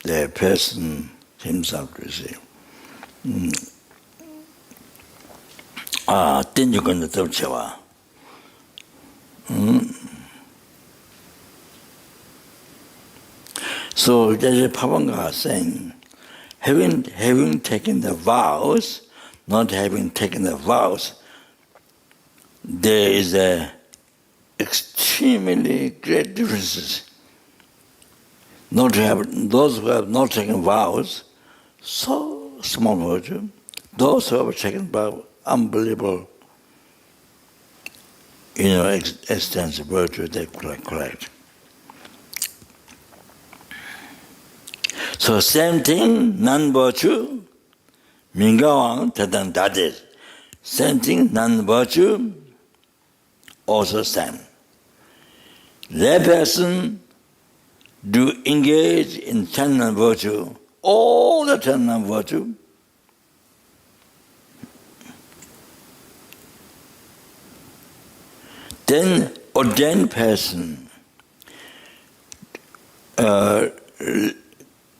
the person himself to see. Then you're going to tell Chewa. So there's a Pavanga saying, having taken the vows, not having taken the vows, there is a extremely great differences. Those who have not taken vows, so small virtue. Those who have taken vows, unbelievable, extensive virtue they collect. So same thing, non-virtue, Mingawang Tadang Dadis. Same thing, non-virtue, also same. That person do engage in 10 non-virtue, all the 10 non-virtue. Then ordained person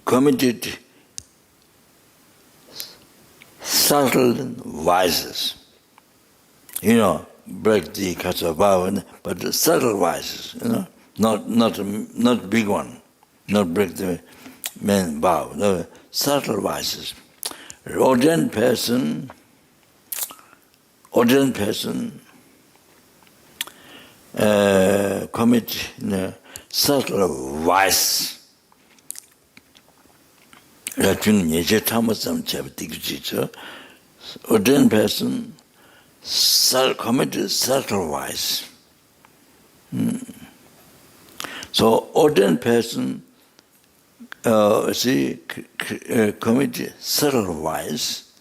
committed subtle vices. Break the Kasabha, but the subtle vices, not big one, not break the main vow, no, subtle vices. Ordained person commit subtle vice. Ordained person committed subtle vice. So ordained person committed subtle vice,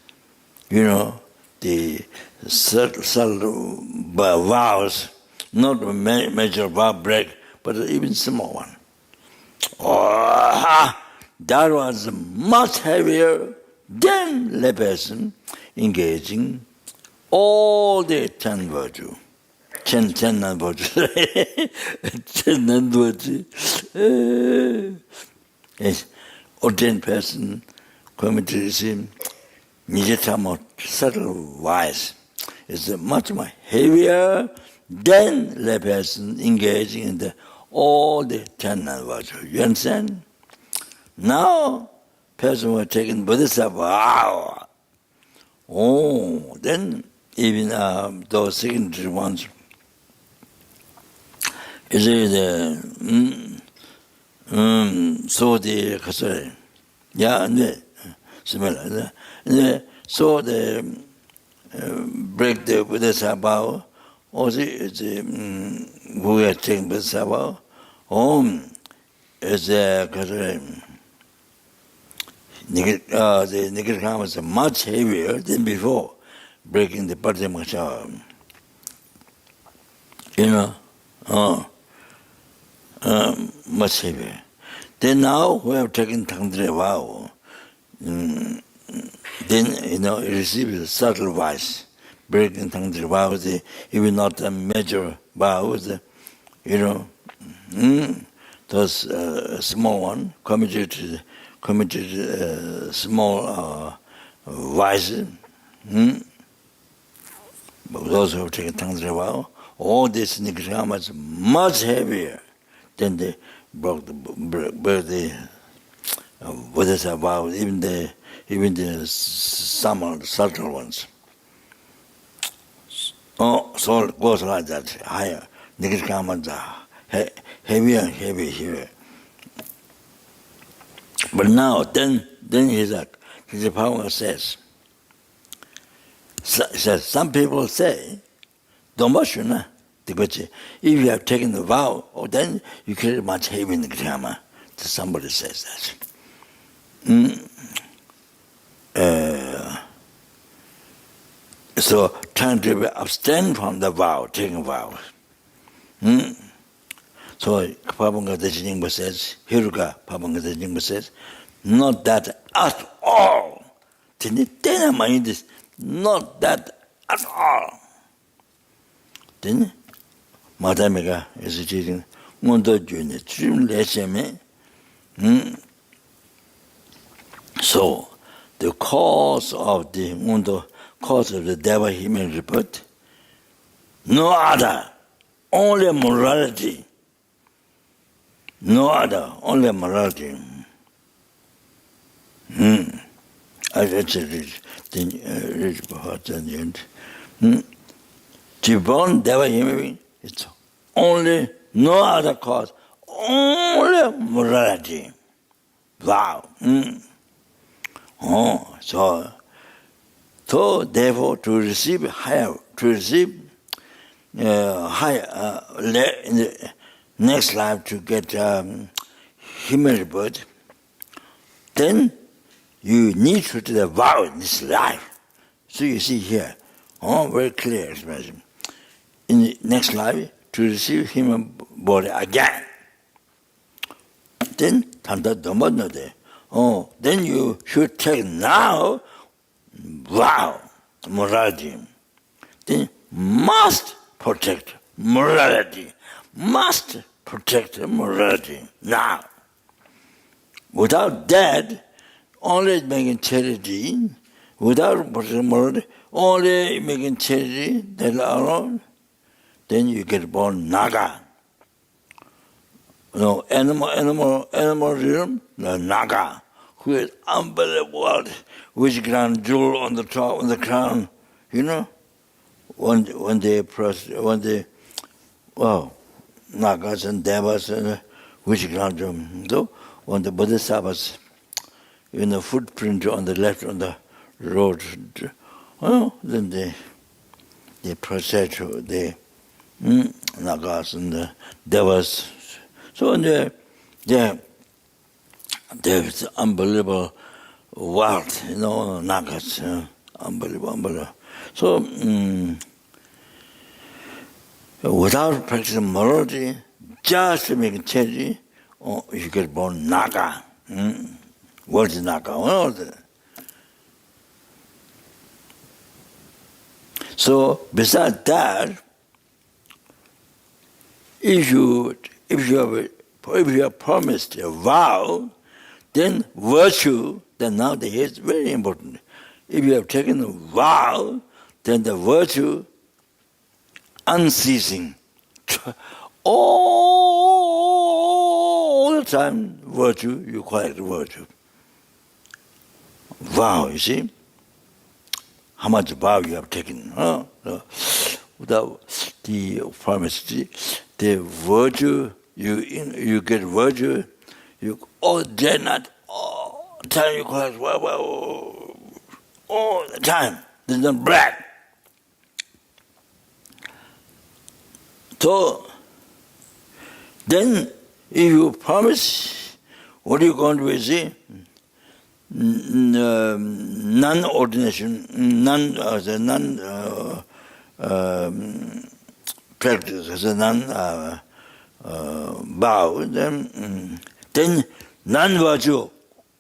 the subtle vows, not a major vow break, but even small one. That was much heavier than the person engaging all the 10 virtue. 10 non-virtue. 10 non-virtue. Yes. Ordained person committed Nijatama subtle vice. It's much more heavier than the person engaging in all the 10 non-virtue. You understand? Now, person who has taken Buddhist vow, then even those secondary ones, is so the Kasare, similar. So the break the Buddhist vow, also who has taken Buddhist vow, is the Kasare. The Nikirkam was much heavier than before breaking the Padma. Much heavier. Then now we have taken Tangdre vow, then it receives a subtle vice. Breaking Tangdre vow, even not a major vow, those small one committed small vices. But those who have taken Tangdre vow, all this Nikirkam is much heavier than they broke the Buddhist vow, even the some subtle ones. So it goes like that, higher. Nikirkam is heavier and heavier. But now, then he's like, the power says, some people say, Domashuna, if you have taken the vow, then you carry much heavy in the Kriyama. Somebody says that. So trying to abstain from the vow, taking vows. So Pabanga Dejiningba says, Hiruka Pabanga Dejiningba says, not that at all. Not that at all. Then Madamega is teaching Mondo Juni, Trim Lecheme, So, the cause of the devil human rebirth, no other, only morality. No other, only morality. I read at the end. To born devil human being, it's only no other cause, only morality. Wow. So therefore, to receive higher, in the next life to get human rebirth, then you need to do the vow in this life. So you see here, very clear expression. In the next life, to receive human body again. Then, then you should take now vow, morality. Then must protect morality. Must protect morality now. Without that, only making charity, without protecting morality, only making charity, that alone, then you get born Naga. Animal realm, the Naga, who is unbelievable, which grand jewel on the top, on the crown, when they Nagas and Devas and which grand jewel. So when the Bodhisattvas, footprint on the left on the road, then they proceed to the Nagas and the Devas. So there's unbelievable wealth, Nagas, unbelievable. So without practicing morality, just to make change, you get born Naga. What is Naga? So besides that, if you have promised a vow, then virtue, then now it's very important. If you have taken a vow, then the virtue, unceasing, all the time, virtue, you call it virtue. Vow, you see? How much vow you have taken, without the promise, the virtue, you get virtue, you all day night, all the time you call it all the time. There's no break. So then if you promise, what are you going to see? Non-ordination, practice, vow, then non-virtue,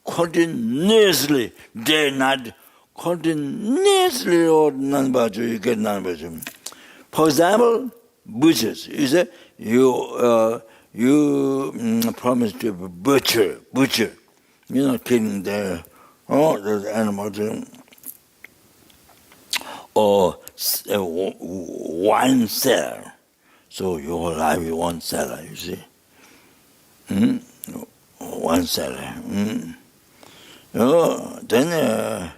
continuously, day and night, continuously, or non-virtue, you get non-virtue. For example, butchers, you say, you promise to be butcher, killing the animals, or wine cellar. So your life is one cellar, you see. One cellar. Then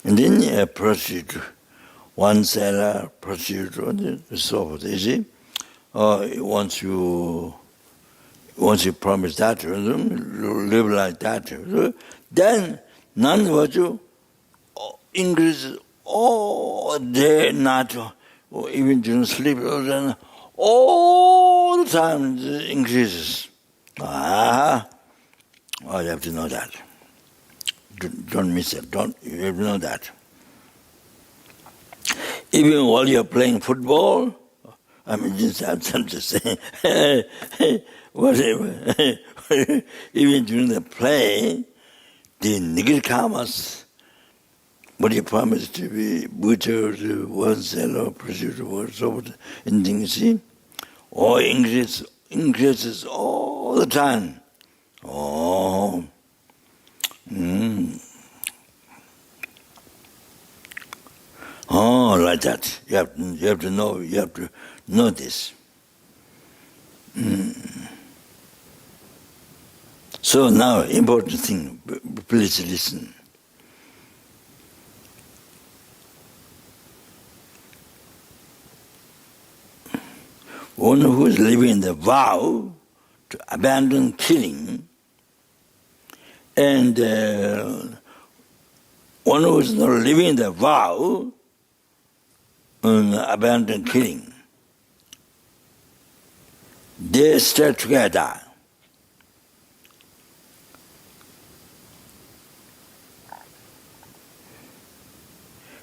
and then proceed, one cellar, proceed, and so forth, you see. Once you promise that, live like that, then non-virtue increases all day, night, or even during sleep, all the time it increases. You have to know that. Don't miss it. You have to know that. Even while you're playing football, I'm just saying, whatever. Even during the play, the negative karmas, what you promise to be butcher, to one seller, prostitute, or so forth, and things, see, all increase increases all the time. Oh, oh, like that. You have to know this. So now, important thing. Please listen. One who is living the vow to abandon killing, and one who is not living the vow on abandon killing, they stay together.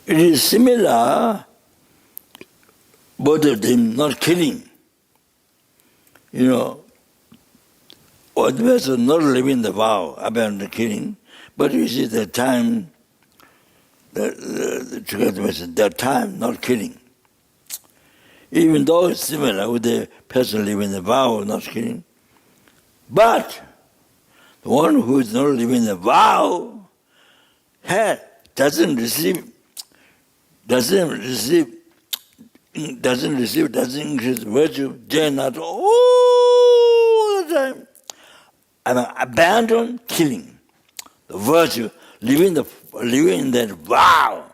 It is similar, both of them not killing. You know, one person not living the vow, abandon killing, but you see the time, the time not killing. Even though it's similar with the person living the vow, not killing, but the one who is not living the vow doesn't increase virtue, they're not all the time. Abandon killing, the virtue, living that vow.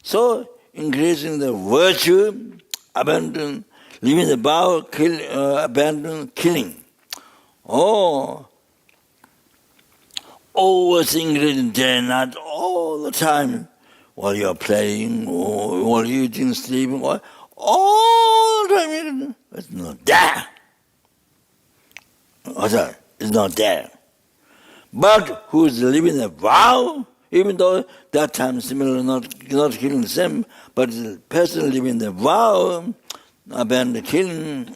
So increasing the virtue, abandon, living the vow, abandon killing. Oh, always increasing, they're not all the time. While you're playing, or while eating, sleeping, all the time, it's not there. It's not there. But who is living a vow, even though that time similar, not killing the same, but the person living the vow, abandon killing,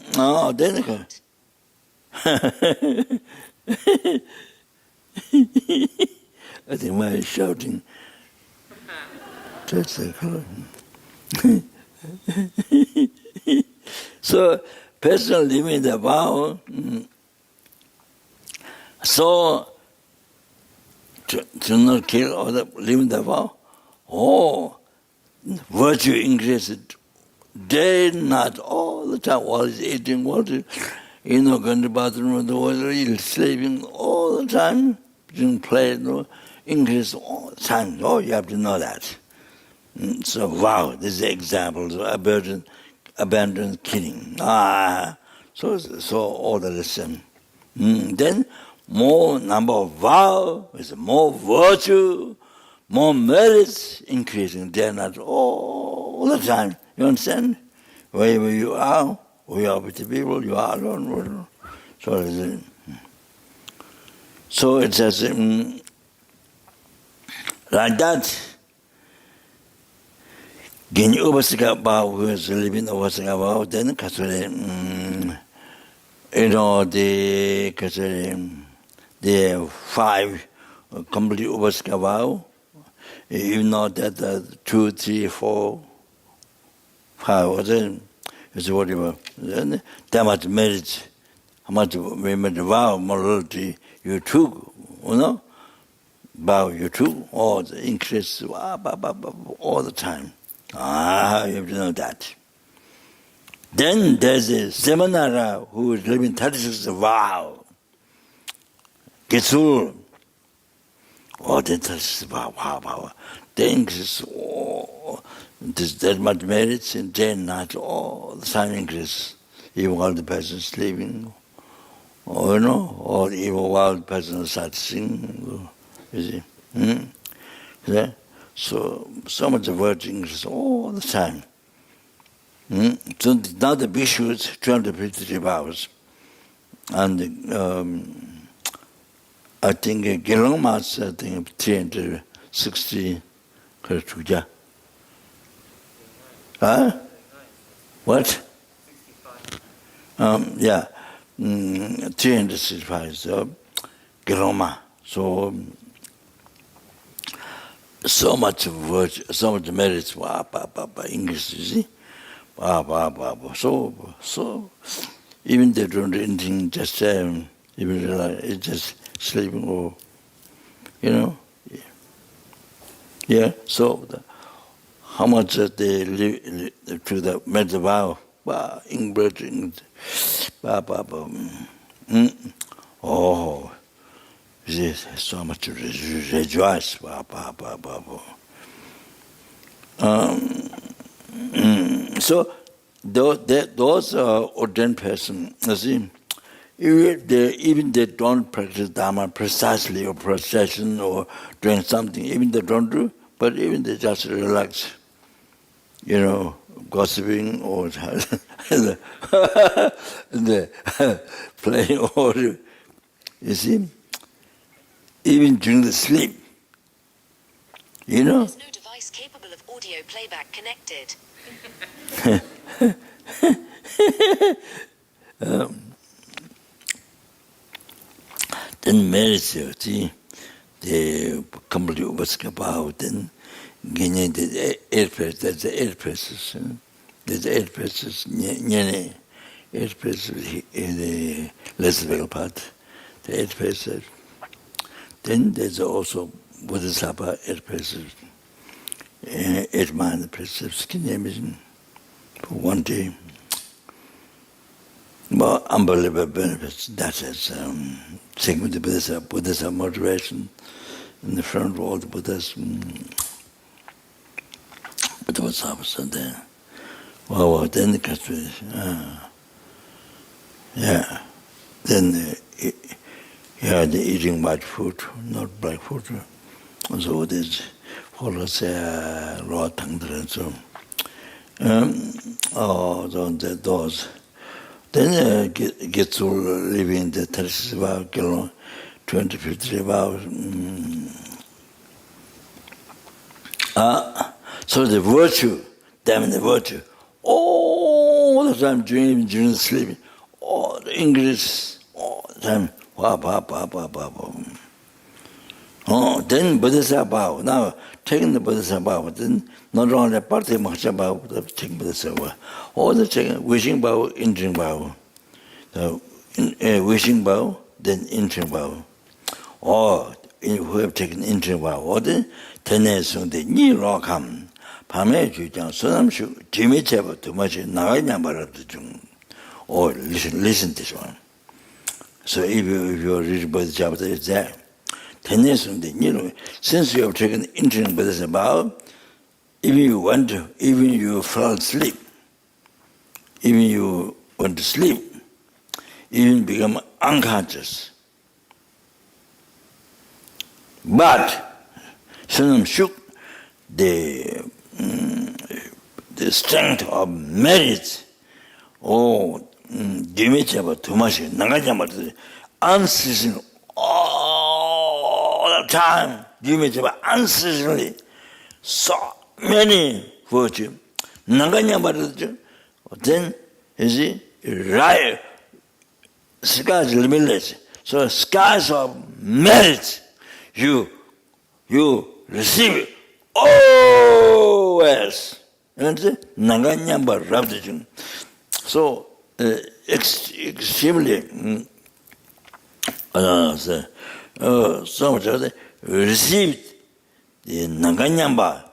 then I think why he's shouting. That's the color. So, person living the vow, so to not kill or living the vow, virtue increases day, not all the time, while he's eating, while going to the bathroom, he's sleeping all the time, doing play, increase all the time. Oh, you have to know that. So vow, this is the example. So abandon killing. So all the lesson. Then more number of vow is more virtue, more merits increasing. They're not all the time. You understand? Wherever you are with the people, you are alone. So it says like that. Geni Upasika Bhav, who is living Upasika Bhav, then the 5 complete Upasika Bhav, you know that 2, 3, 4, 5, is whatever. Then that much merit, how much vow, morality you took, vow you took, all the increase, all the time. You have to know that. Then there's a Seminara who is living 36 vow. Getsul. Then 36 vow. They increase that much merits and then not all the time increase. Even while the person is sleeping, or even while the person starts singing. You see? Yeah? So much virtue increases all the time. So now the bhikshus, 253 vows. And I think Gelongma's, 360 Karatuja. What? 365. So Gelongma. So much virtue, so much merits, English, you see? So even they don't do anything, just even it's just sleeping or, Yeah, so how much they live to the made the vow, oh, this so much to rejoice, So those ordained persons, you see, even they don't practice Dharma precisely or procession or doing something, even they don't do, but even they just relax, gossiping or the playing or, you see, even during the sleep, There's no device capable of audio playback connected. Then marriage, see, the complete Upaskapa, then getting the air press, that's the air presses. There's air presses, air presses in the less veil part, the air presses. Then there's also Bodhisattva air presses, 8 mind presses, skin image for one day. Well, unbelievable benefits. That is taking the Buddhist moderation in the front of all the Buddhas. But what's happened there? Well, then the country, yeah. Then they're eating white food, not black food. So this follows raw tongue and so. Those. Then get to live in the 35 kilo, 20-50 vows. So the virtue, damn the virtue, all the time during sleeping, all the English, all the time, then Bodhisattva. Now, taking the Bodhisattva, then not only party Mahasabha, but taking Bodhisattva. All the taking, wishing bow, entering bow. So, wishing bow, then entering bow. Or who have taken entering bow, or then tennesung the Ni Rockam, Pame Jujang, Sonamshu, Jimmy Cheva, too much, Naganyambara Jung. Or listen this one. So if you read Bodhisattva, it's there. Since you have taken entering Bodhisattva, even you fall asleep, even you want to sleep, even become unconscious. But Sunam Shuk, the strength of merit, Dimichaba Tumashi, Nagajama, unceasing all the time, Dimichaba unceasingly, so many virtues. Nagajama, then, you see, right, skies limitless. So skies of merit, you receive it always. You understand? Naganyamba Rabdijun. So extremely so much of received the Naganyamba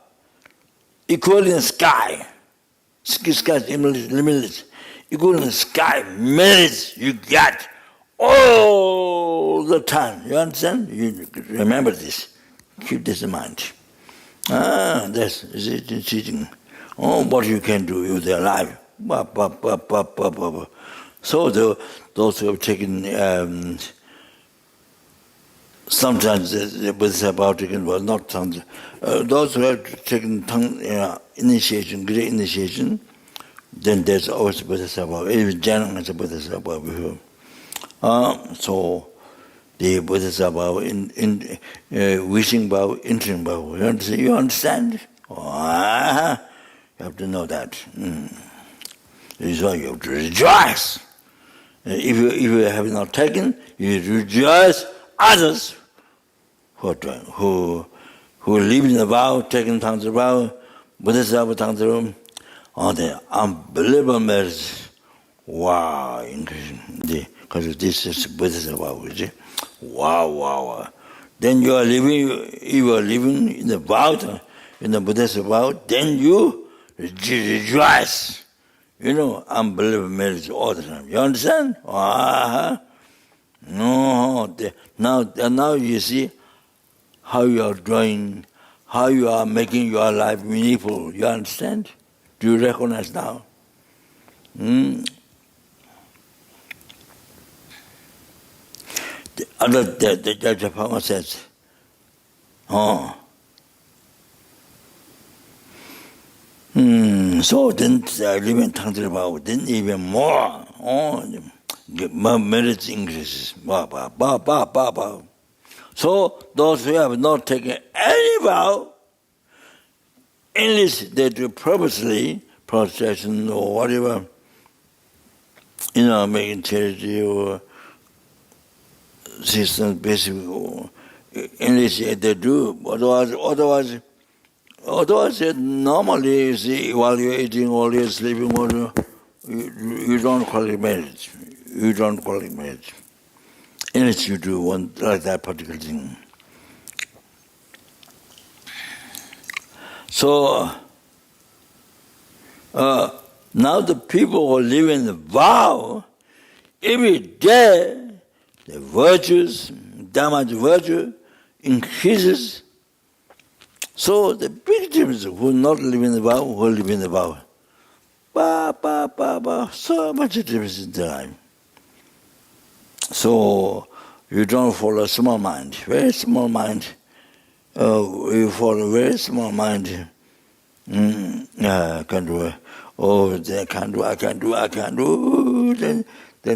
equal in sky. Sky is limitless. Equal in sky merits you get all the time. You understand? You remember this. Keep this in mind. That's it in teaching. What you can do with their life. So those who have taken sometimes the Bodhisattva taken, well, not sometimes. Those who have taken initiation, great initiation, then there's always Bodhisattva. Even Janam has a Bodhisattva before. So the Bodhisattva in wishing bow, entering bow. You understand? You have to know that. This is why you have to rejoice. If you have not taken, you rejoice others who live in the vow, taking Tantra vow, Bodhisattva Tantra, all the unbelievable merits. Wow, in Krishna. because this is Buddhist vow. Wow. Then you are living in the vow, in the Buddhist vow, then you rejoice. Unbelievable marriage all the time. You understand? No. Now you see how you are drawing, how you are making your life meaningful. You understand? Do you recognize now? The Japan says, so then living Tangzil Bao, then even more. Marriage increases. So those who have not taken any vow, unless they do purposely, prostration or whatever, making charity or systems, basically, unless they do, otherwise normally is evaluating all your sleeping water, you don't call it marriage. You don't call it marriage. Unless you do one like that particular thing. So now the people who live in the vow, every day the virtues, Dhamma's virtue increases. So the big difference who not live in the vow, who live in the vow. So much difference in the life. So you don't follow small mind, very small mind. You follow very small mind. I can do it. Oh, I can do. Then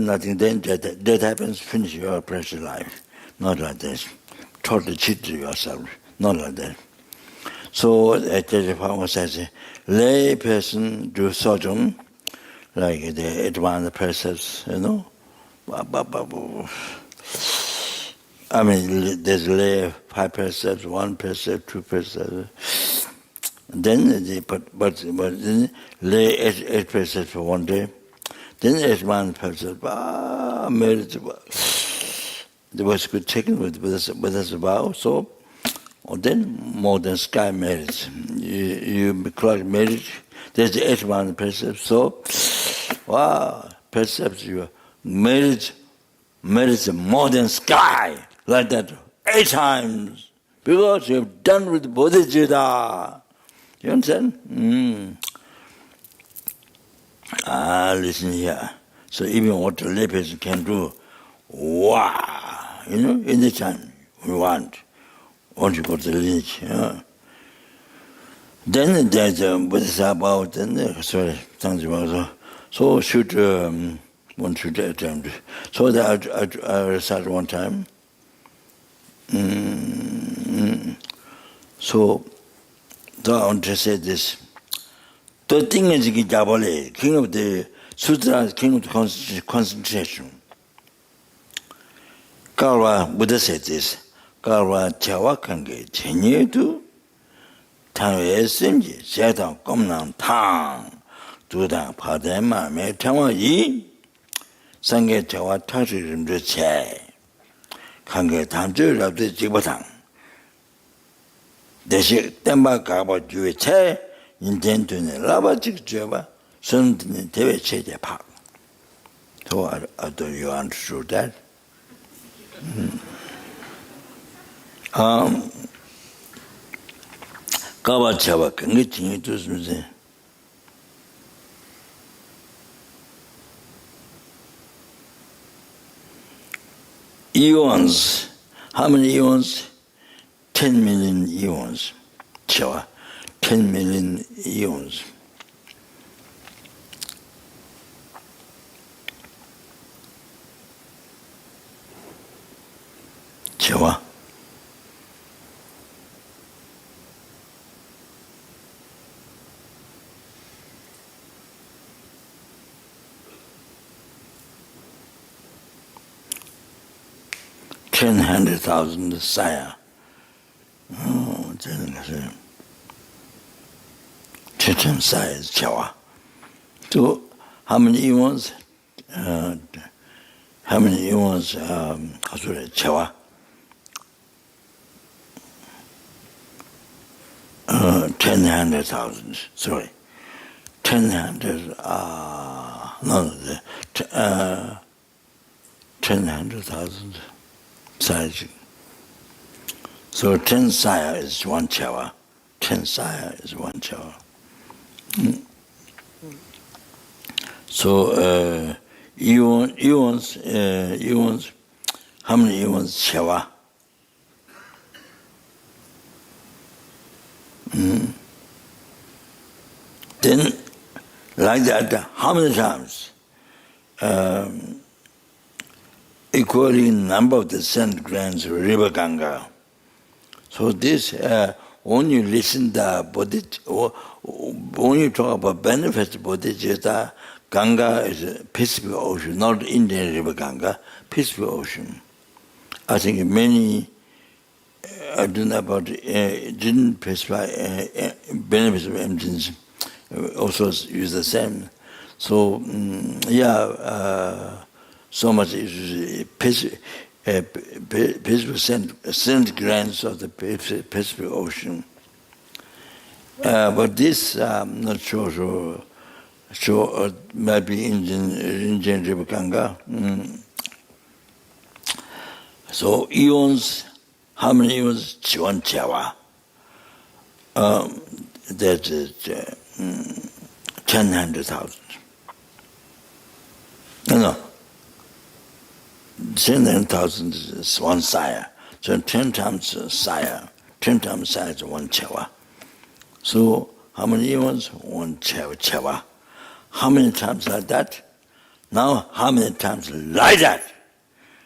nothing. Then that happens. Finish your precious life. Not like this. Totally cheat yourself. Not like that. So the Pharma says, lay person do sojourn, like the advanced precepts, I mean, there's lay 5 precepts, 1 precept, 2 precepts. Then, but then lay 8 precepts for 1 day. Then advanced precepts, marriage. There was good taken with Buddha's vow, so. Or then more than sky marriage. You collect marriage. There's the 8 precepts. So, precepts you marriage more than sky, like that 8 times, because you've done with bodhicitta. You understand? Listen here. So even what the layperson can do, any time we want. Once you go to the lineage, Then there's Buddhist about, so should one should attempt. So that I recite one time. So I want to say this. The thing is, king of the sutra, king of the concentration. Karwa Buddha said this. Karwa chawakange chenyedu tanwe simji setan komnang tang dudang padema me tangwa yi sange chawa tashi rimdu che kange tamzu rabdu jibatang deshi tenpa kaba juwe che inten tune laba jik juwa sun tune tewe che je pak. So I thought you understood that. Kabachawa kange chingi tu sumse. Eons. How many eons? 10 million eons. Chawa. 10 million eons. Chawa. $100,000 saya. Oh, Chechen saya is Chawa. So, how many eons? how many eons, Chewa? 10,000, sorry. 10,000, no, 10,000 size. So 10 saya is 1 Chewa. 10 saya is 1 Chewa. So eons, how many eons Chewa? Then, like that, how many times? Equaling number of the scent glands of river Ganga. So this, when you listen to Bodhicitta, when you talk about benefits of Bodhicitta, Ganga is a Pacific Ocean, not Indian river Ganga, Pacific Ocean. I think many, I don't know about, didn't specify benefits of emptiness, also use the same. So, so much is Pacific scent glands of the Pacific Ocean. But this, I'm not sure, maybe Indian river Ganga. So eons, how many eons? Chiwan Chewa. That is 10,000. No. 10,000 is 1 saya. So 10 times saya. 10 times saya is 1 Chewa. So how many eons? 1 Chewa. How many times like that? Now how many times like that?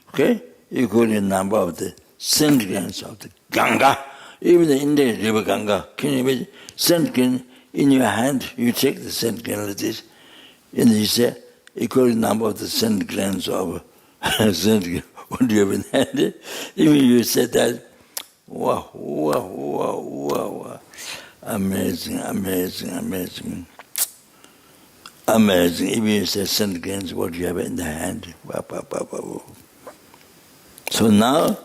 Okay? Equal the number of the scent glands of the Ganga. Even the Indian river Ganga. Can you imagine? Scent gland in your hand, you take the scent gland like this, and you say, equal the number of the scent glands of scent gland. What do you have in hand? Even you said that, wow. Amazing. Even you say scent glands, what do you have in the hand? So now,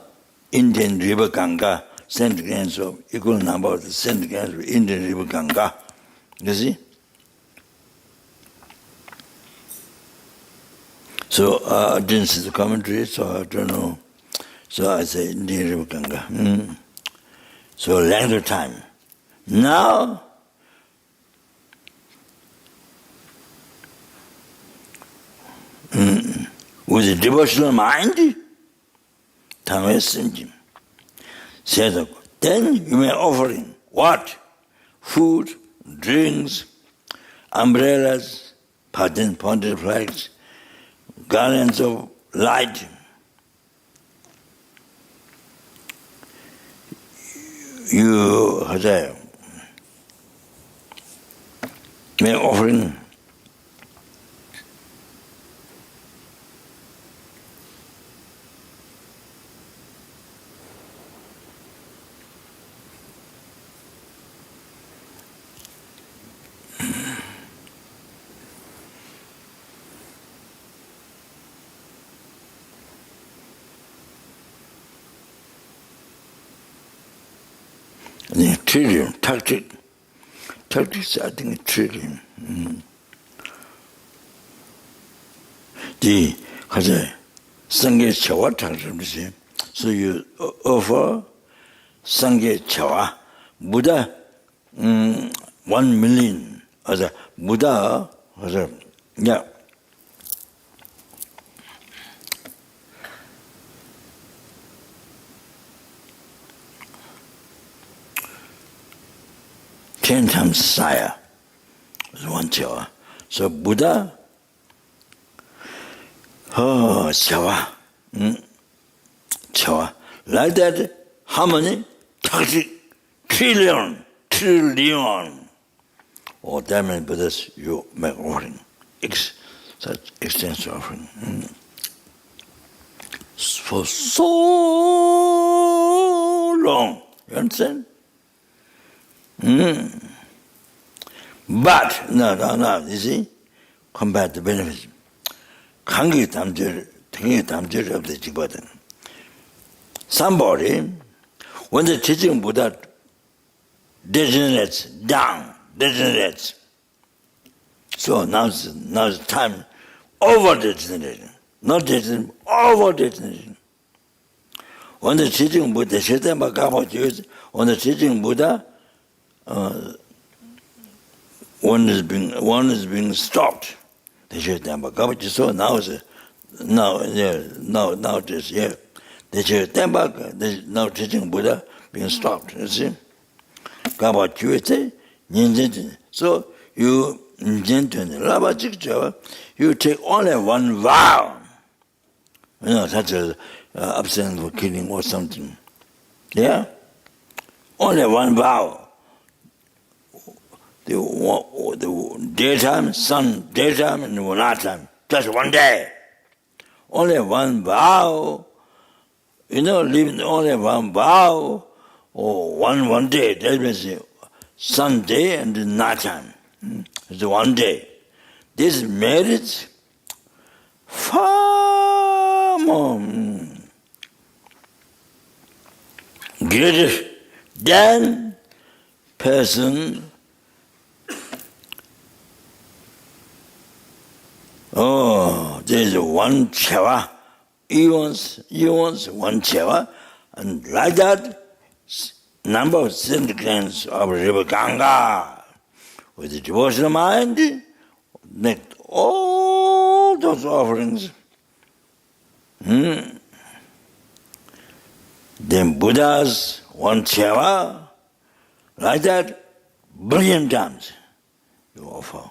Indian river Ganga, scent glands of equal number of the scent glands of Indian river Ganga. You see? So I didn't see the commentary, so I don't know. So I say Indian river Ganga. So length of time. Now, with a devotional mind, then you may offer him what? Food, drinks, umbrellas, pointed flags, garlands of light. You may offer him trillion, tactics, I think trillion. The Sangye Chawa tactics. So you offer Sangye Chawa, Buddha 1 million. Buddha, yeah. Ten times saya is 1 Chewa. So Buddha, Chewa. Chewa. Like that, how many? 30 trillion. Oh, that many Buddhas you make offering. Such extensive offering. For so long. You understand? But, no, you see, compared to benefits. 관계 담대를 Somebody, when the teaching Buddha degenerates down, degenerates. So now it's time over degeneration, not degeneration, over degeneration. When the teaching Buddha, when the teaching Buddha, one is being stopped. So nowadays, yeah. Now teaching Buddha being stopped, you see. So you take only one vow, such as abstinence for killing or something. Yeah? Only one vow. The daytime, sun, daytime, and nighttime. Just one day. Only one vow. Living only one vow, or one day. That means sun day and nighttime. It's one day. This marriage far more greater than person. Oh, there is one chava, eons, one chava, and like that, number of centigrams of river Ganga, with the devotional mind, make all those offerings. Then Buddha's one chava, like that, billion times you offer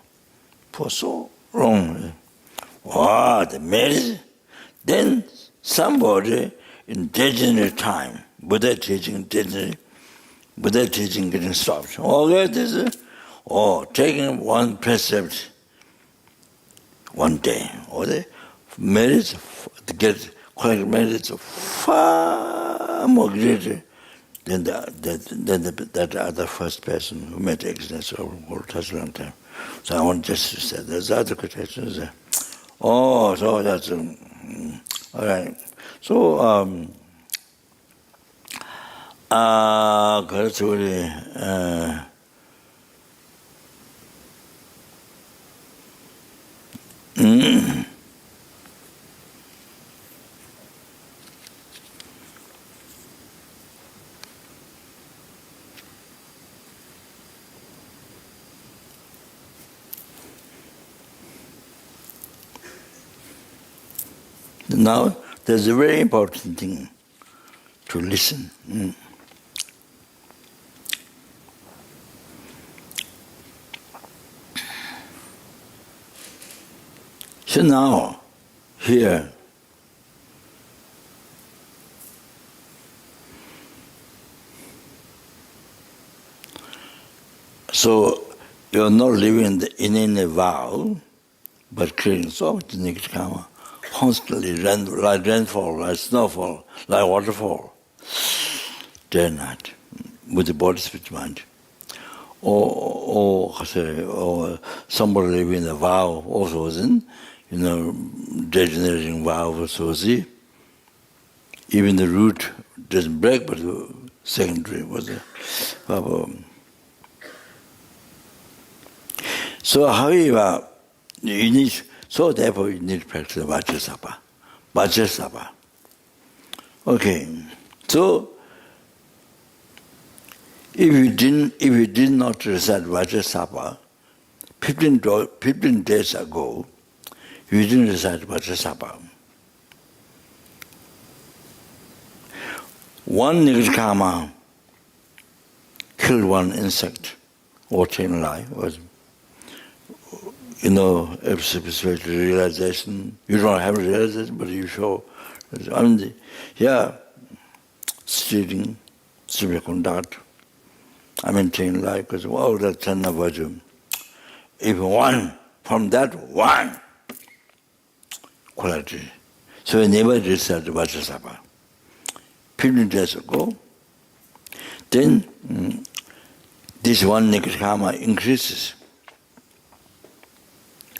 for so long. Wow, the marriage. Then somebody in degenerate time, Buddha teaching getting stopped. All that is, taking one precept one day. Or the marriage, to get correct marriage, far more greater than that other first person who made existence for such a long time. So I want just to say, there's other quotations there. So that's all right. So 그렇죠 우리 Now, there's a very important thing to listen. So now, here, so you're not living in any vow, but creating so much negative karma. Constantly, like rainfall, like snowfall, like waterfall, day and night, with the body, spirit, mind. Or somebody living in a vow also, degenerating vow also, see? Even the root doesn't break, but the secondary was a vow. So, however, you need. So therefore you need to practice Vajrasattva. Okay. So if you did not recite Vajrasattva 15 days ago, you didn't recite Vajrasattva. One negative karma killed one insect or 10 life. Spiritual realization. You don't have realization, but you show. Stealing, civil conduct. I maintain life because, that's Channa Vajra. If one, from that one quality. So I never recite Vajrasattva. 15 days ago, then this one negative karma increases.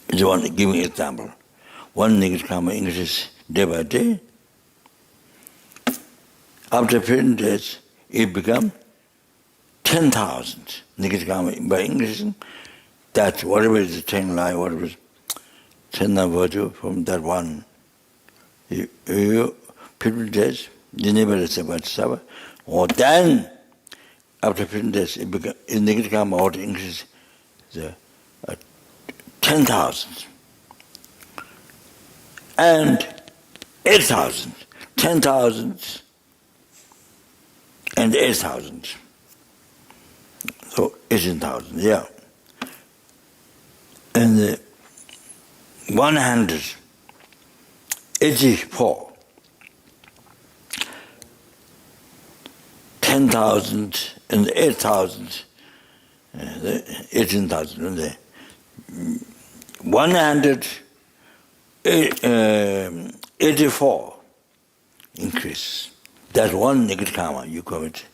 It's one giving example. One negative karma increases day by day. After 15 days, it become 10,000 negative karma by increasing. That whatever is the 10 lie, whatever is 10 virtue from that one. You 15 days, you never receive Bodhisattva. Or then, after 15 days, it become negative karma ought increase the 10,000 and 8,000, 10,000 and 8,000. So 18,000, yeah. And 184, 10,000 and 8,000, 18,000, and 184 increase. That's one negative karma you commit.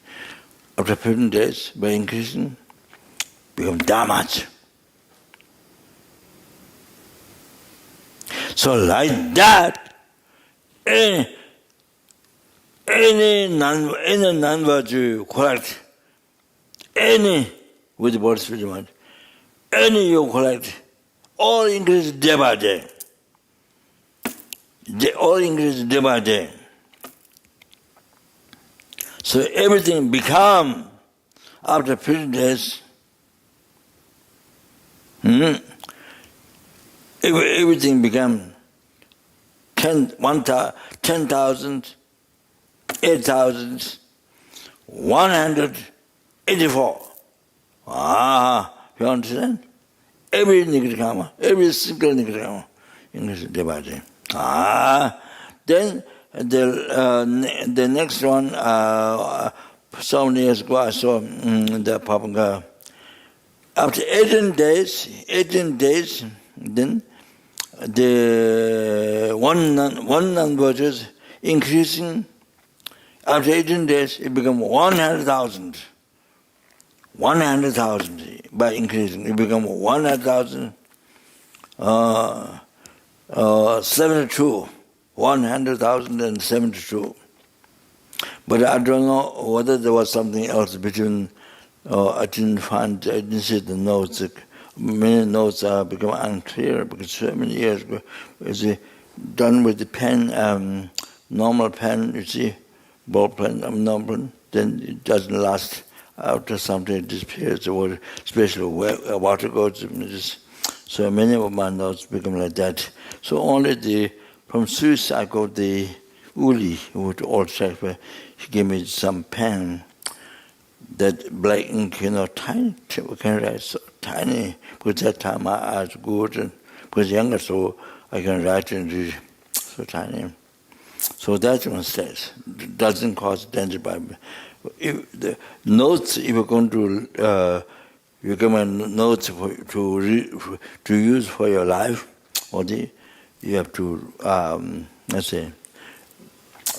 After 15 days, by increasing, become that much. So like that, any non-virtue collect, any with the body spirit mind, any you collect, all increase day by day. They all increase day by day. So everything become, after 15 days, everything become 10,000, 8,000, 184. You understand? Every negative karma, every single negative karma, increases day by day. Then the next one, so many years ago, I saw the Papanga. After 18 days, then the one non-virtues increasing. After 18 days, it become 100,000. 100,000 by increasing. It become 100,000. 72. 100,072. But I don't know whether there was something else between. I didn't see the notes. Many notes are become unclear because so many years ago, is it done with the pen, normal pen, you see, ball pen, normal pen, then it doesn't last. After something it disappears, or especially water goes. So many of my notes become like that. So only from Swiss I got the Uli, with old Shakespeare. He gave me some pen. That black ink, tiny, we can write so tiny. Because that time my eyes good, and because younger, so I can write and read so tiny. So that one stays. It doesn't cause danger by me. If the notes, if you're going to recommend notes to use for your life, you have to, let's say,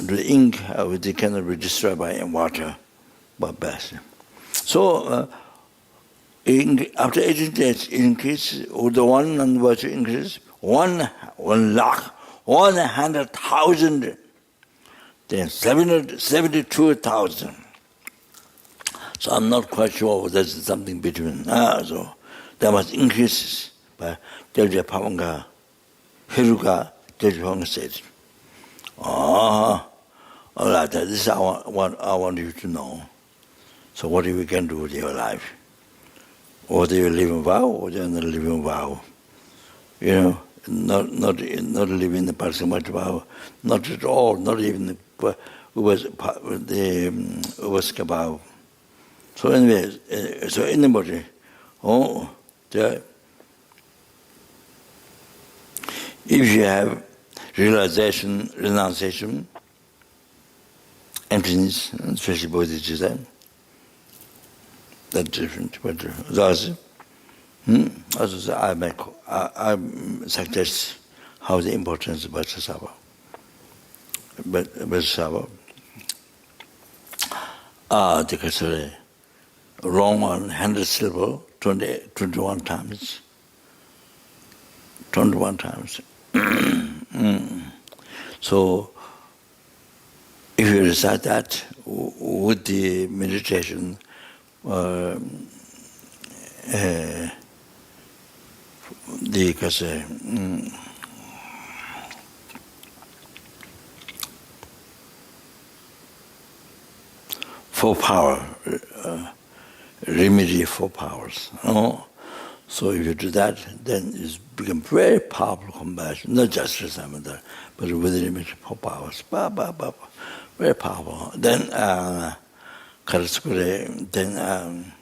the ink it cannot be destroyed by water. But best. So after 18 days, it increases, with the one non-virtue increase, 100,000, then 72,000. So I'm not quite sure whether there's something between. So there must increases. But Devja Pavanga, Hiruka, Devja Pavanga said, all right, this is what I want you to know. So what we can do with your life? Whether you live in vow or you're not living vow. Not living the Parsamati vow, not at all, not even the Uvaska vow. So anyway, so anybody, if you have realization, renunciation, emptiness, especially bodhicitta, that's different. But thus, I suggest how the importance of Bodhisattva. Bodhisattva, the wrong one, 100 syllable, 21 times. 21 times. So if you recite that with the meditation, four power, remedy four powers. So if you do that, then it's become very powerful compassion, not just Rasamada, but with remedy four powers. Very powerful. Then Karaskure, then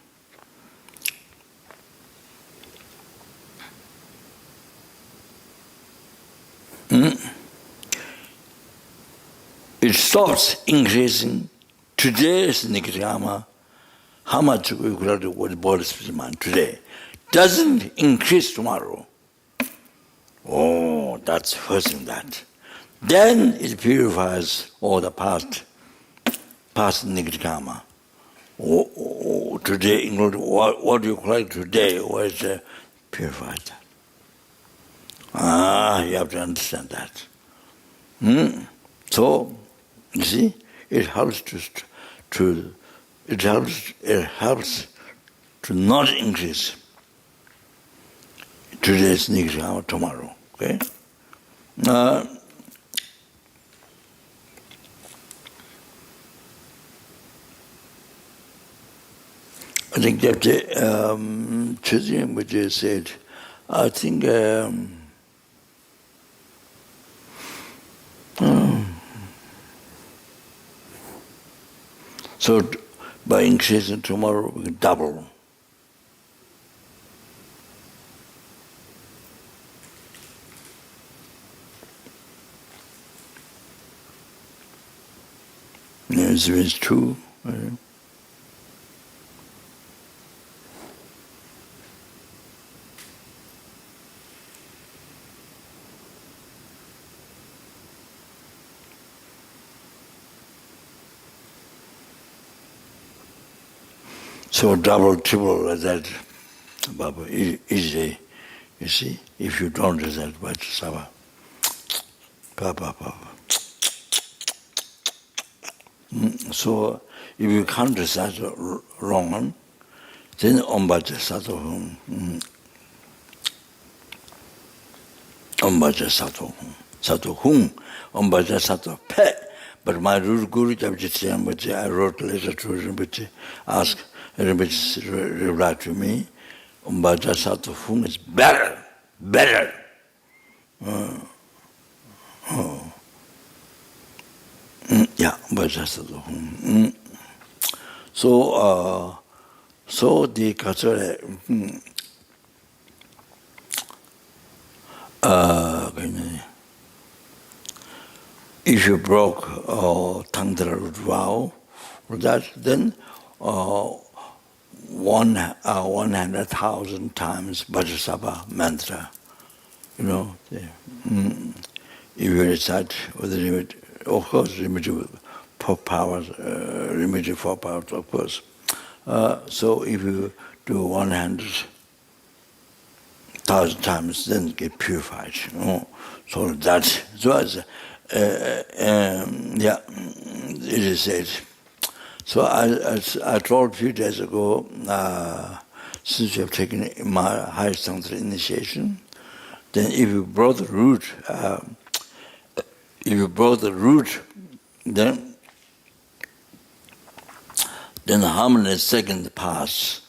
it stops increasing. Today's Nikritama, how much we could do with body, spirit, mind today, doesn't increase tomorrow. Oh, that's first thing that. Then it purifies all the past Nikritama. Today, including what you collect today was purified. You have to understand that. So, you see, it helps to not increase today's Nikritama tomorrow. Okay. I think that Chizim, which you said, I think so by increasing tomorrow, we can double. It means two. So double, triple like that, Baba, easy. You see, if you don't recite Vajrasava, Papa. So if you can't recite wrong one, then Om Vajrasato Sato Hung, Om Vajrasato Pe. But my Guru Jabjitiam, I wrote a letter to Rinpoche, asked Rinpoche reply to me, Om Vajrasato Hung is better. Yeah, Vajrasato Hung. So the Katsure, if you broke Tantra root vow, that then 100,000 times Vajrasava mantra. You know, if you recite with the limit, of course, limited for powers, limited for powers, of course. So if you do 100,000 times, then get purified. You know? So that's yeah, it is said. So I told a few days ago, since you have taken my highest Tantra initiation, then if you brought the root, then how many seconds pass?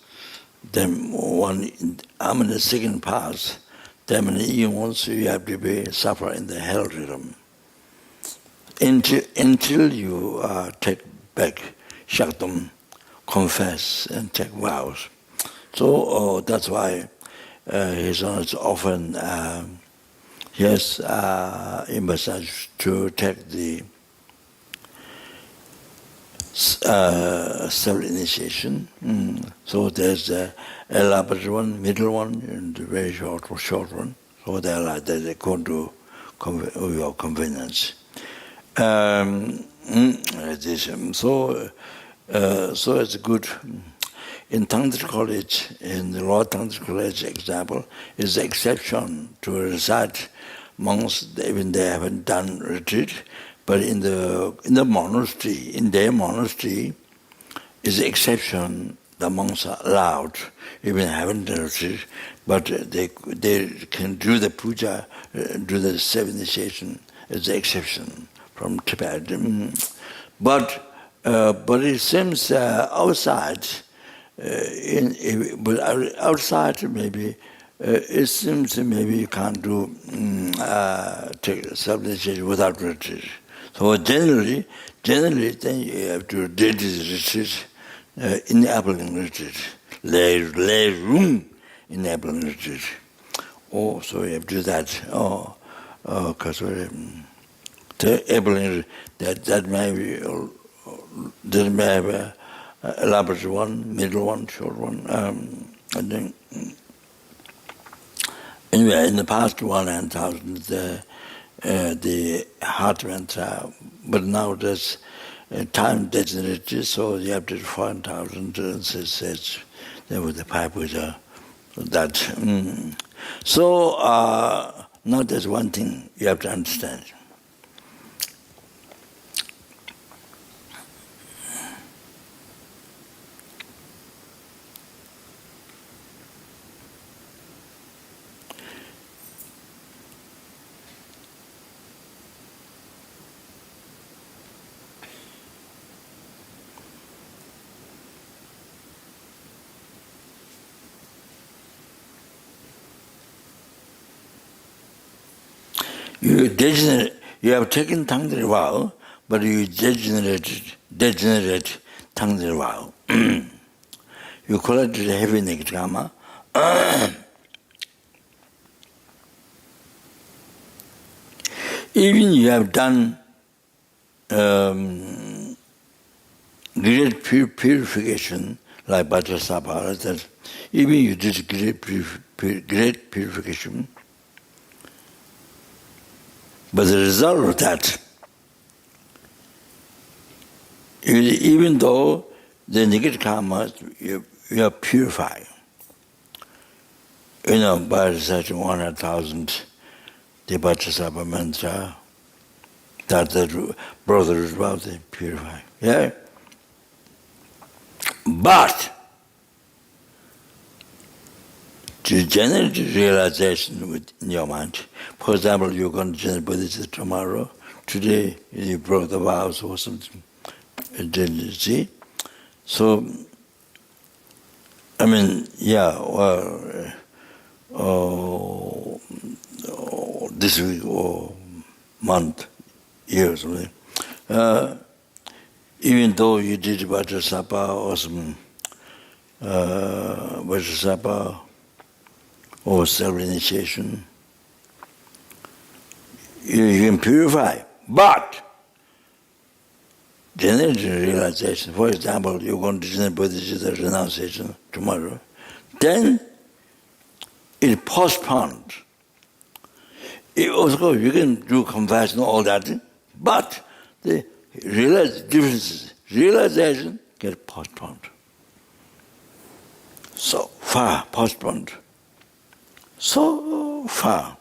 Then how many seconds pass? Then many eons you have to suffer in the hell rhythm. Until you take back Shaktam, confess and take vows. So that's why His Honour often emphasized to take the self-initiation. So there's the elaborate one, middle one, and the very short one. So they're like that, they go to your convenience. So it's good. In Tantra College, in the Lord Tantra College example, is the exception to recite monks, even they haven't done retreat, but in the monastery, in their monastery, is the exception. The monks are allowed, even haven't done retreat, but they can do the puja, do the self-initiation as the exception from Tibet. But it seems outside, but outside maybe it seems maybe you can't do take self-initiation without retreat. So generally, then you have to do this retreat, enabling retreat, lay room enabling retreat. Oh, so you have to do that. Because enabling that may be. There may have an elaborate one, middle one, short one. I think. Anyway, in the past 1,000, the heart went, but now there's time designated, so you have to do 4,000. Says there was the pipe with that. So now there's one thing you have to understand. You have taken Tangdri vow, but you degenerate Tangdri vow. You collected heavy Nikitama. Even you have done great purification, like Vajrasattva, that even you did great purification. But the result of that, even though the negative karma, you are purified. By reciting 100,000, the Vajrasattva mantra, that the brother is about to purify. Yeah? But to generate realization in your mind, for example, you're going to generate Buddhism tomorrow, today you broke the vows or something, see? So, this week or month, year or something, even though you did Vajrasattva or some Vajrasattva or self-initiation, you can purify, but generating realization, for example, you're going to generate Buddhist renunciation tomorrow, then it postponed. Also, you can do compassion, all that, but the realization gets postponed. So far postponed. So far.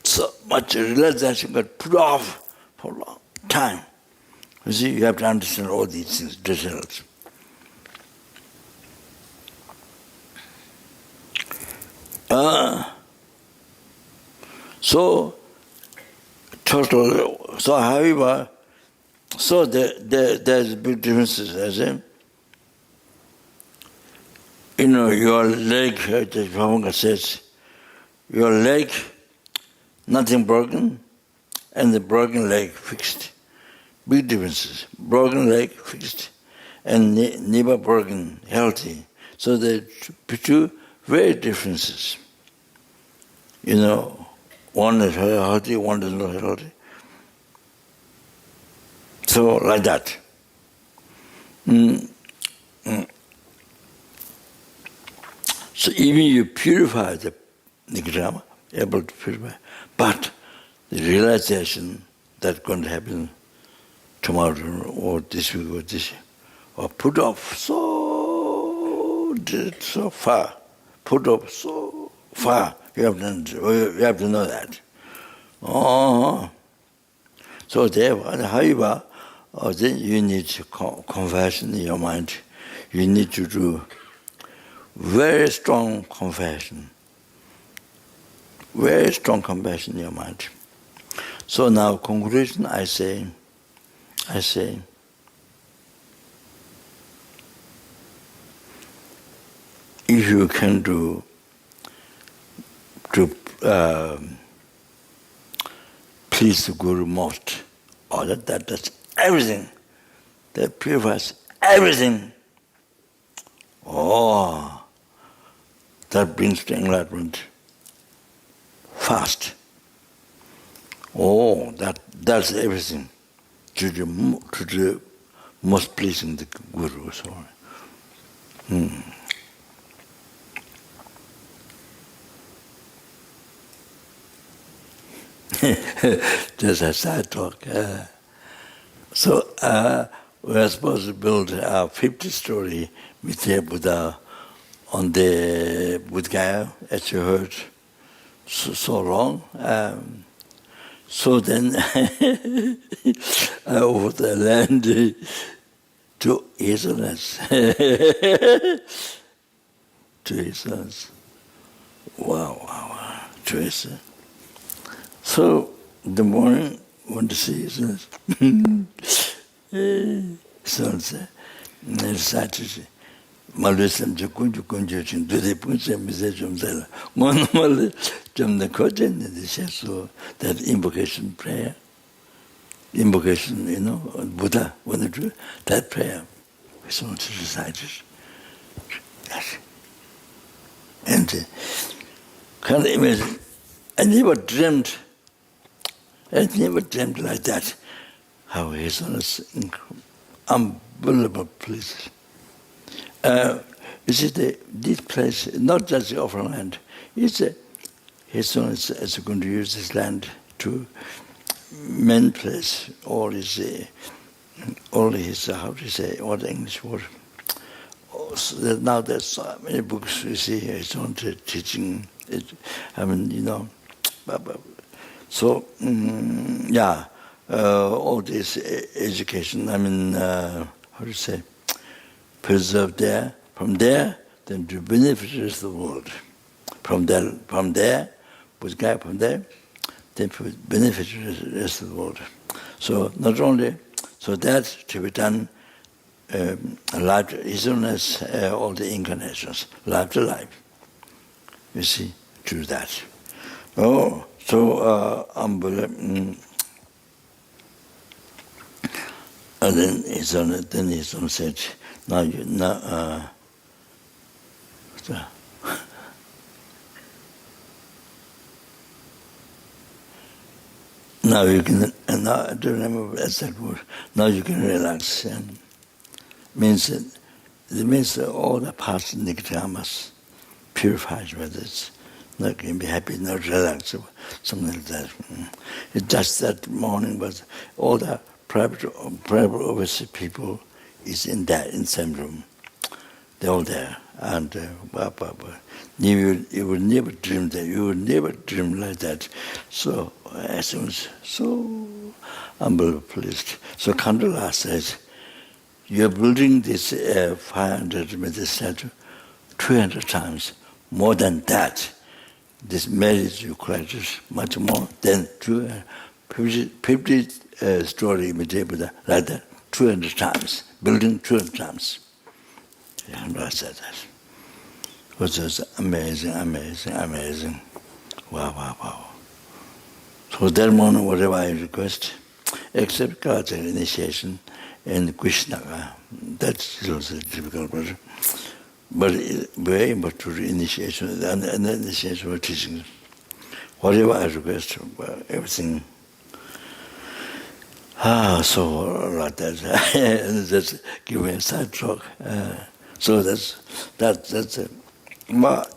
So much realization got put off for a long time. You see, you have to understand all these things, details. So however, there's big differences, as in, your leg, the Prabhupada says, your leg, nothing broken, and the broken leg fixed. Big differences. Broken leg fixed, and never broken, healthy. So the two very differences. One is healthy, one is not healthy. So like that. So even you purify the Nigrama, able to purify, but the realization that's going to happen tomorrow or this week or this year, or put off so far, put off so far, You have to know that. Oh. So therefore, however, then you need confession in your mind. You need to do very strong confession. Very strong compassion in your mind. So now, conclusion, I say, if you can to please the Guru most, or that's everything, that purifies everything. Oh, that brings to enlightenment fast. Oh, that's everything. To the most pleasing the Guru. So. Just a side talk. So we are supposed to build a 50-story Mithya Buddha on the Buddha, as you heard so long. So then I offered the land to His Holiness. To His Holiness. Wow. To His Holiness. So in the morning, went to see His Holiness. So recited Malusam Kunju Chin, do the Puncham Mizajum one Mal Jam the Kojan, so that invocation prayer. Invocation, Buddha, when they do that prayer, we so to recite it. Yes. And can't imagine, I never dreamt like that, how His Holiness unbelievable place. You see, this place, not just the offering land, His Holiness is going to use this land to many place all his how to say, what the English word. So now there's so many books you see His own teaching. So all this education. How to say, preserved there. From there, then to benefit the rest of the world. From there, then to benefit the rest of the world. So not only, so that to be done, life, His Holiness, all the incarnations, life to life. You see, do that. Oh, so unbelievable. And then His Holiness said, now you can, and now I don't remember the exact word, now you can relax. And it means that all the past nigtamas purified, whether it's not going to be happy, not relaxed, or something like that. It's just that morning, but all the private overseas people is in the same room. They're all there. And you would never dream that. You would never dream like that. So I was so unbelievably pleased. So Kandala says, you're building this 500-meter statue 200 times. More than that. This marriage requires much more than 50-story Buddha, like that, 200 times. Building 200 times. Kandala said that. Which was amazing. Wow. So that morning, whatever I request, except God's initiation and Krishna, that's also difficult, but very important initiation and initiation of teaching. Whatever I request, everything. So like that. Just give me a side talk. So that's it.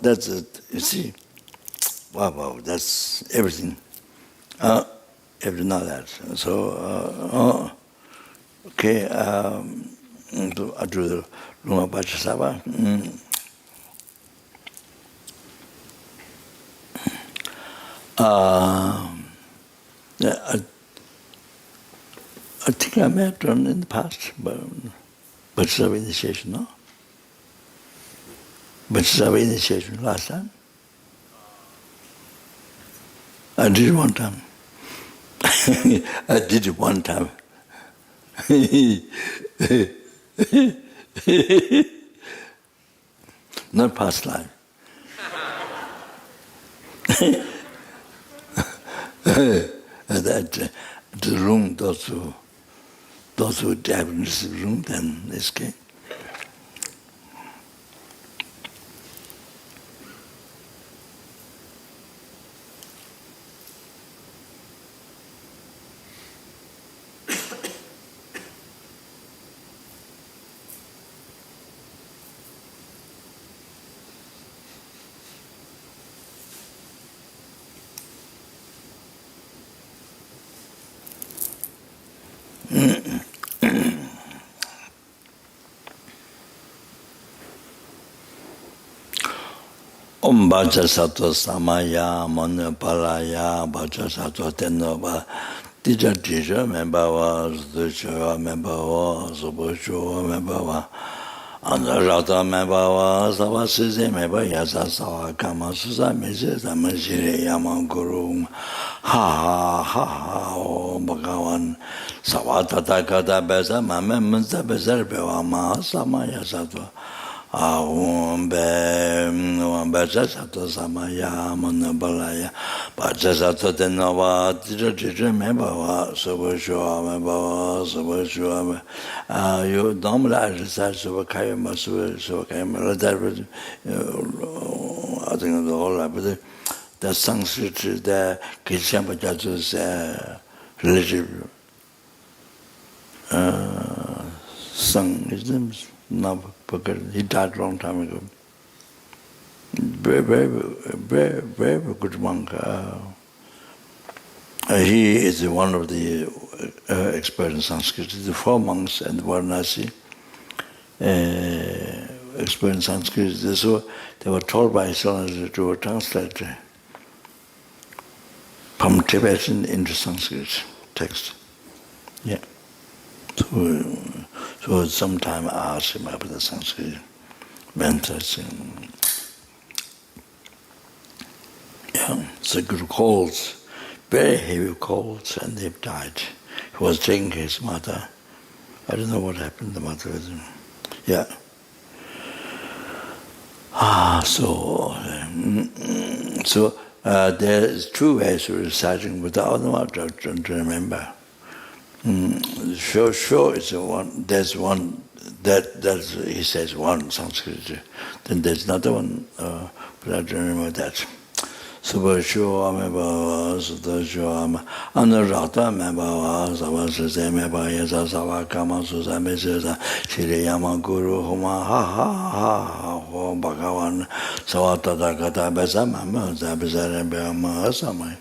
That's it. You see, wow, that's everything. Everything like that. So, okay, I do the Lama Bhattacharya. Yeah, I think I may have done in the past, but Bodhisattva initiation, no? Bodhisattva initiation last time. I did it one time. I did it one time. Not past life. That the room, those who have in this room, then it's okay. Om Bhaja Sattva Samaya Mona Palaya Bhaja Sattva Tenova Tija Tija Membawa Sudhishava Membawa Subhashua Membawa Anurata Membawa Savasize Meba Yasa Sawa Kama Susa Mise Samashire Yama Guru Ha Ha Ha Om Bhagavan Savata Kata Besa Mame Munza Besar Bewa Maha Samaya Sattva Om Bhaja Sattva Samaya Mona Palaya Bhaja Sattva Tenova Tija Tija Membawa Subhashua Membawa Subhashua you normally I recite Subhakayama Subhakayama that I think the whole but the Sanskrit the Kishyamba Jatu's relative sung his name is now he died a long time ago. Very good monk. He is one of the experts in Sanskrit. The four monks and Varanasi expert in Sanskrit. So they were told by Sanskrit to translate from Tibetan into Sanskrit text. Yeah. So sometime I asked him about the Sanskrit mentors. Yeah, so good colds, very heavy colds, and they died. He was taking his mother. I don't know what happened to the mother with him. Yeah. So there is two ways of reciting without the mother to remember. Sure, it's one. There's one that he says one Sanskrit. Then there's another one, but I don't remember that. Subhashua Mebhava Sudhashua Anurata Mebhava Savasase Mebhava Yasa Sava Kama Susa Mesesa Shri Yama Guru Huma Ha Ha Ha Ha Bhagavan Savatata Kata Besa Mama Zabisa Rebama Samai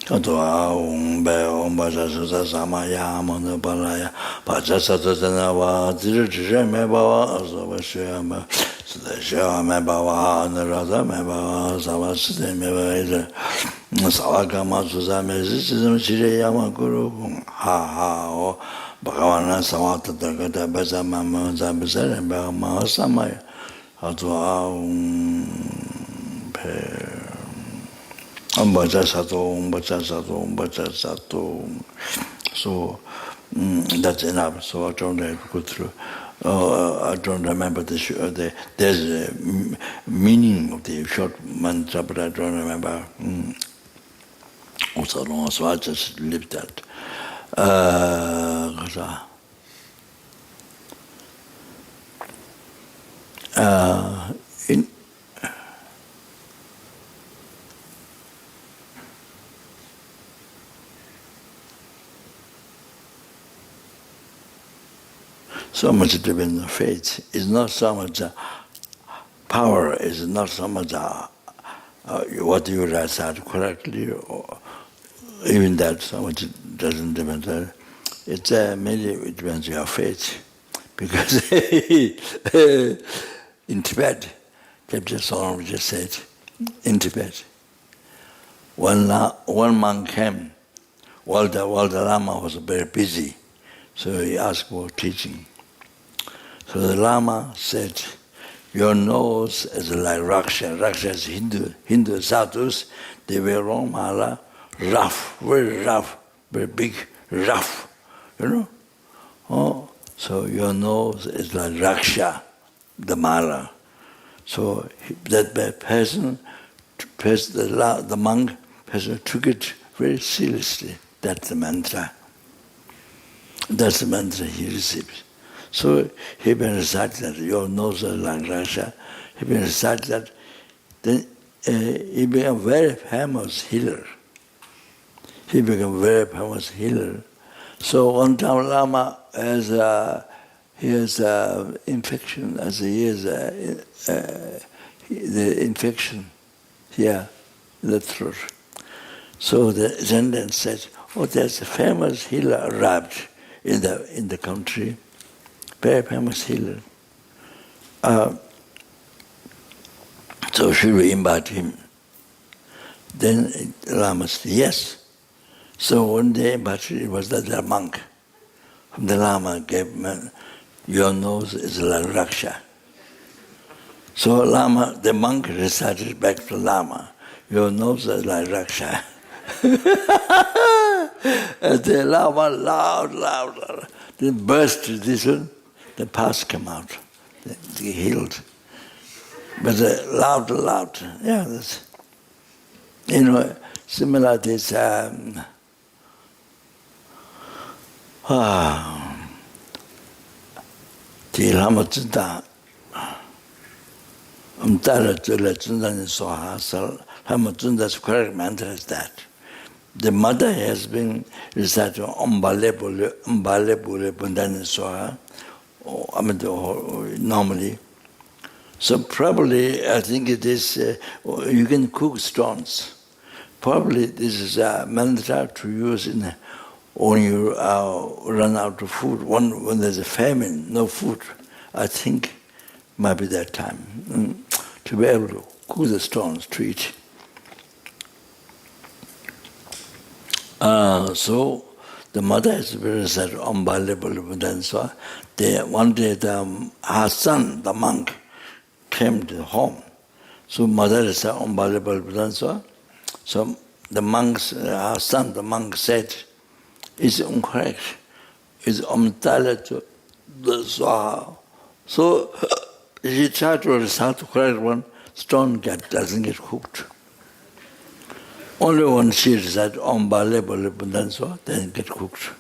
Katua Om Bhaja Susa Samaya Mona Palaya Bhaja Sattva Tenava Tija Tija Mebhava Savashya Sudhashya Mebhava Anurata Mebhava Savasya Mebhava Savakama Susa Mesisa Shri Yama Guru Ha Ha Bhagavana Savatata Kata Besa Mama Zabisa Rebama Samai Katua Om Bhaja Sattva. So that's enough. So I don't have to go through. I don't remember there's a meaning of the short mantra, but I don't remember. So long, so I just leave that. So much depends on faith. It's not so much power. It's not so much what you recite correctly, or even that so much doesn't depend. It's mainly it depends on your faith, because in Tibet, Chapter Solomon just said, in Tibet, one monk came, while the Lama was very busy, so he asked for teaching. So the Lama said, your nose is like Raksha. Raksha is Hindu sadhus. They wear long mala, rough, very big, rough, Oh, so your nose is like Raksha, the mala. So that person, the monk person took it very seriously. That's the mantra. That's the mantra he received. So he been recited that your nose is like Raksha. He been recited that. Then he became a very famous healer. He became a very famous healer. So one time Lama has infection, as he has the infection here in the throat. So the attendant said, "Oh, there's a famous healer arrived in the country, very famous healer. So should we invite him?" Then Lama said, "Yes." So one day, but it was the monk. The Lama gave me, "Your nose is like Raksha." So Lama, the monk recited back to Lama, "Your nose is like Raksha." And the Lama loud. Then burst this one, the pus came out. They healed. But loud. Yeah, that's, similar this the Lama Tsunda, Amitabha Buddhist Centre, Lama Tsunda's correct mantra is that. The mother has been recited Ombalebule Bundani Soha, normally. So probably, I think it is, you can cook stones. Probably this is a mantra to use when you run out of food, when there's a famine, no food. I think might be that time, to be able to cook the stones to eat. So the mother has been said unbelievable. So one day her son, the monk, came to home. So mother said unbelievable. So the monk's her son, the monk said, "It's incorrect. It's Amitabha Buddhist Centre." So she tried to recite the correct one. Stone doesn't get cooked. Only one she recited unbelievable, then get cooked.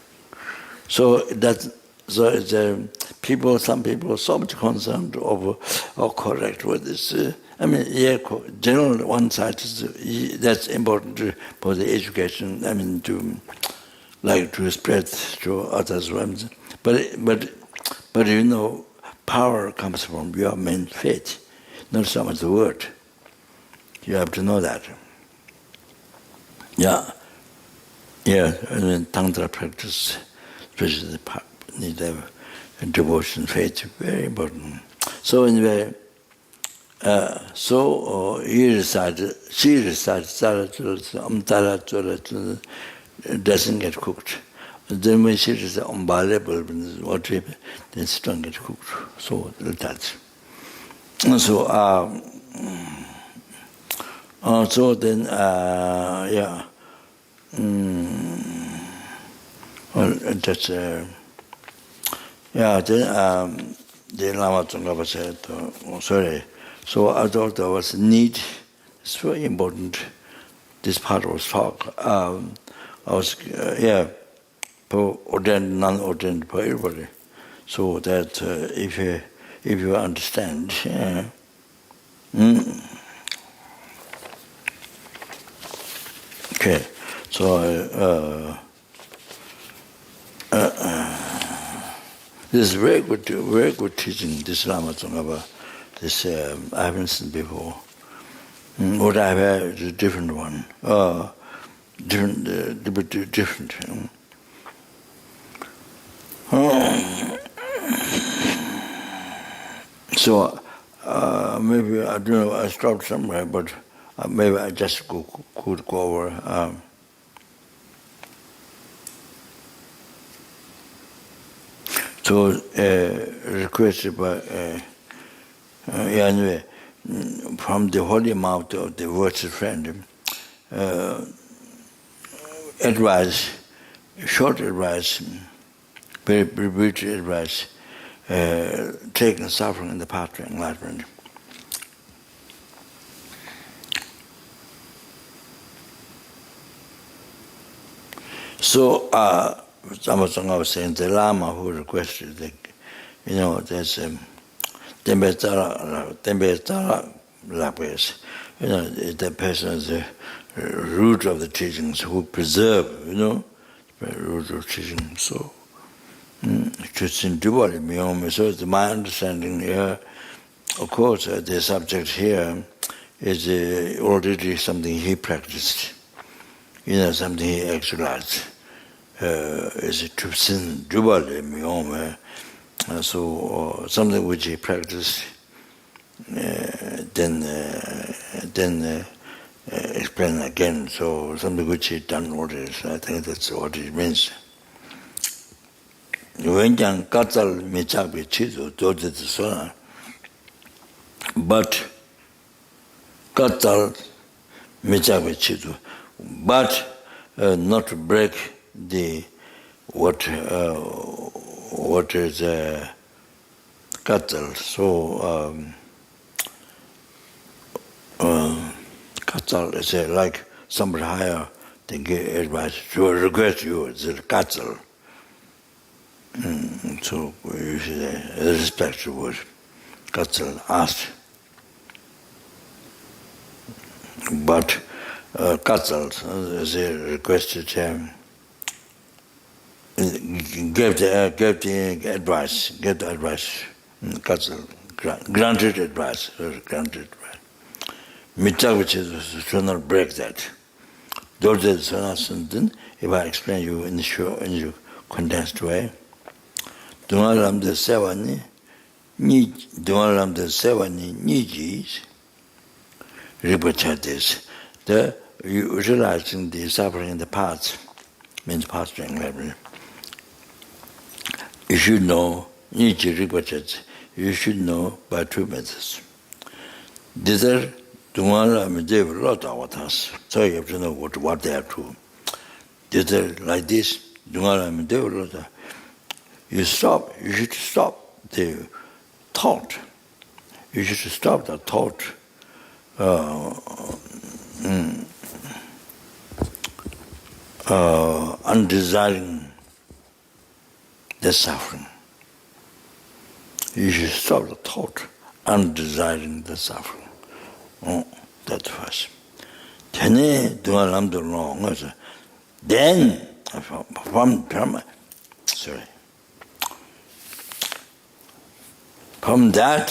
So it's some people are so much concerned over how correct with this. General one side is that's important for the education. To spread to others. But power comes from your main faith, not so much the word. You have to know that. Tantra practice, especially the need a devotion, faith, very important. So anyway, she recited, doesn't get cooked. Then when she is unbelievable, then it don't get cooked. So that's. So then, that's the Lama Tsongkhapa said, sorry. So I thought there was a need. It's very important. This part was talk. I was for ordained, non-ordained, for everybody. So that if you understand. Okay, so this is very good teaching. This Lama Tsongkhapa, this I haven't seen before. What I have had is a different one, different. So maybe I don't know. I stopped somewhere, but maybe I just go could go over. So requested by anyway, from the holy mouth of the virtual friend, advice, short advice, very brief advice, taking suffering in the path to enlightenment. So, I was saying the Lama who requested, there's Tembe Tara Lapes, the person is the root of the teachings who preserve, the root of teaching. So, it's in duality. So, it's my understanding here, of course, the subject here is already something he practiced, something he actualized. Is it to sin duality, so something which he practiced, then explain again. So something which he done already. So I think that's what it means. But not to break the what is katal. So katal is like somebody higher they give advice to request you. It's a katal. So you should respect the word katal asked. But katal is a requested give the advice, granted advice, Mita, which is should not break that. If I explain you in the condensed way, Dungalam the Sevani, Dungalam the Sevani, Nijis, Rinpoche the utilizing the suffering in the parts, means parts to enlightenment. You should know, you should know by two methods. These are so you have to know what they are to. These are like this, you should stop the thought. You should stop the thought. Undesiring the suffering. You should stop the thought, undesiring the suffering. That's first. Then, from that,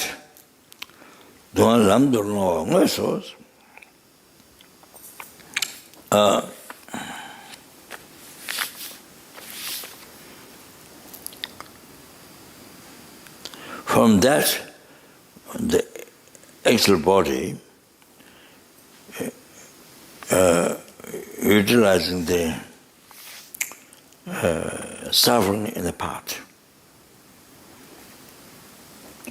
from that, the actual body, utilizing the suffering in the part,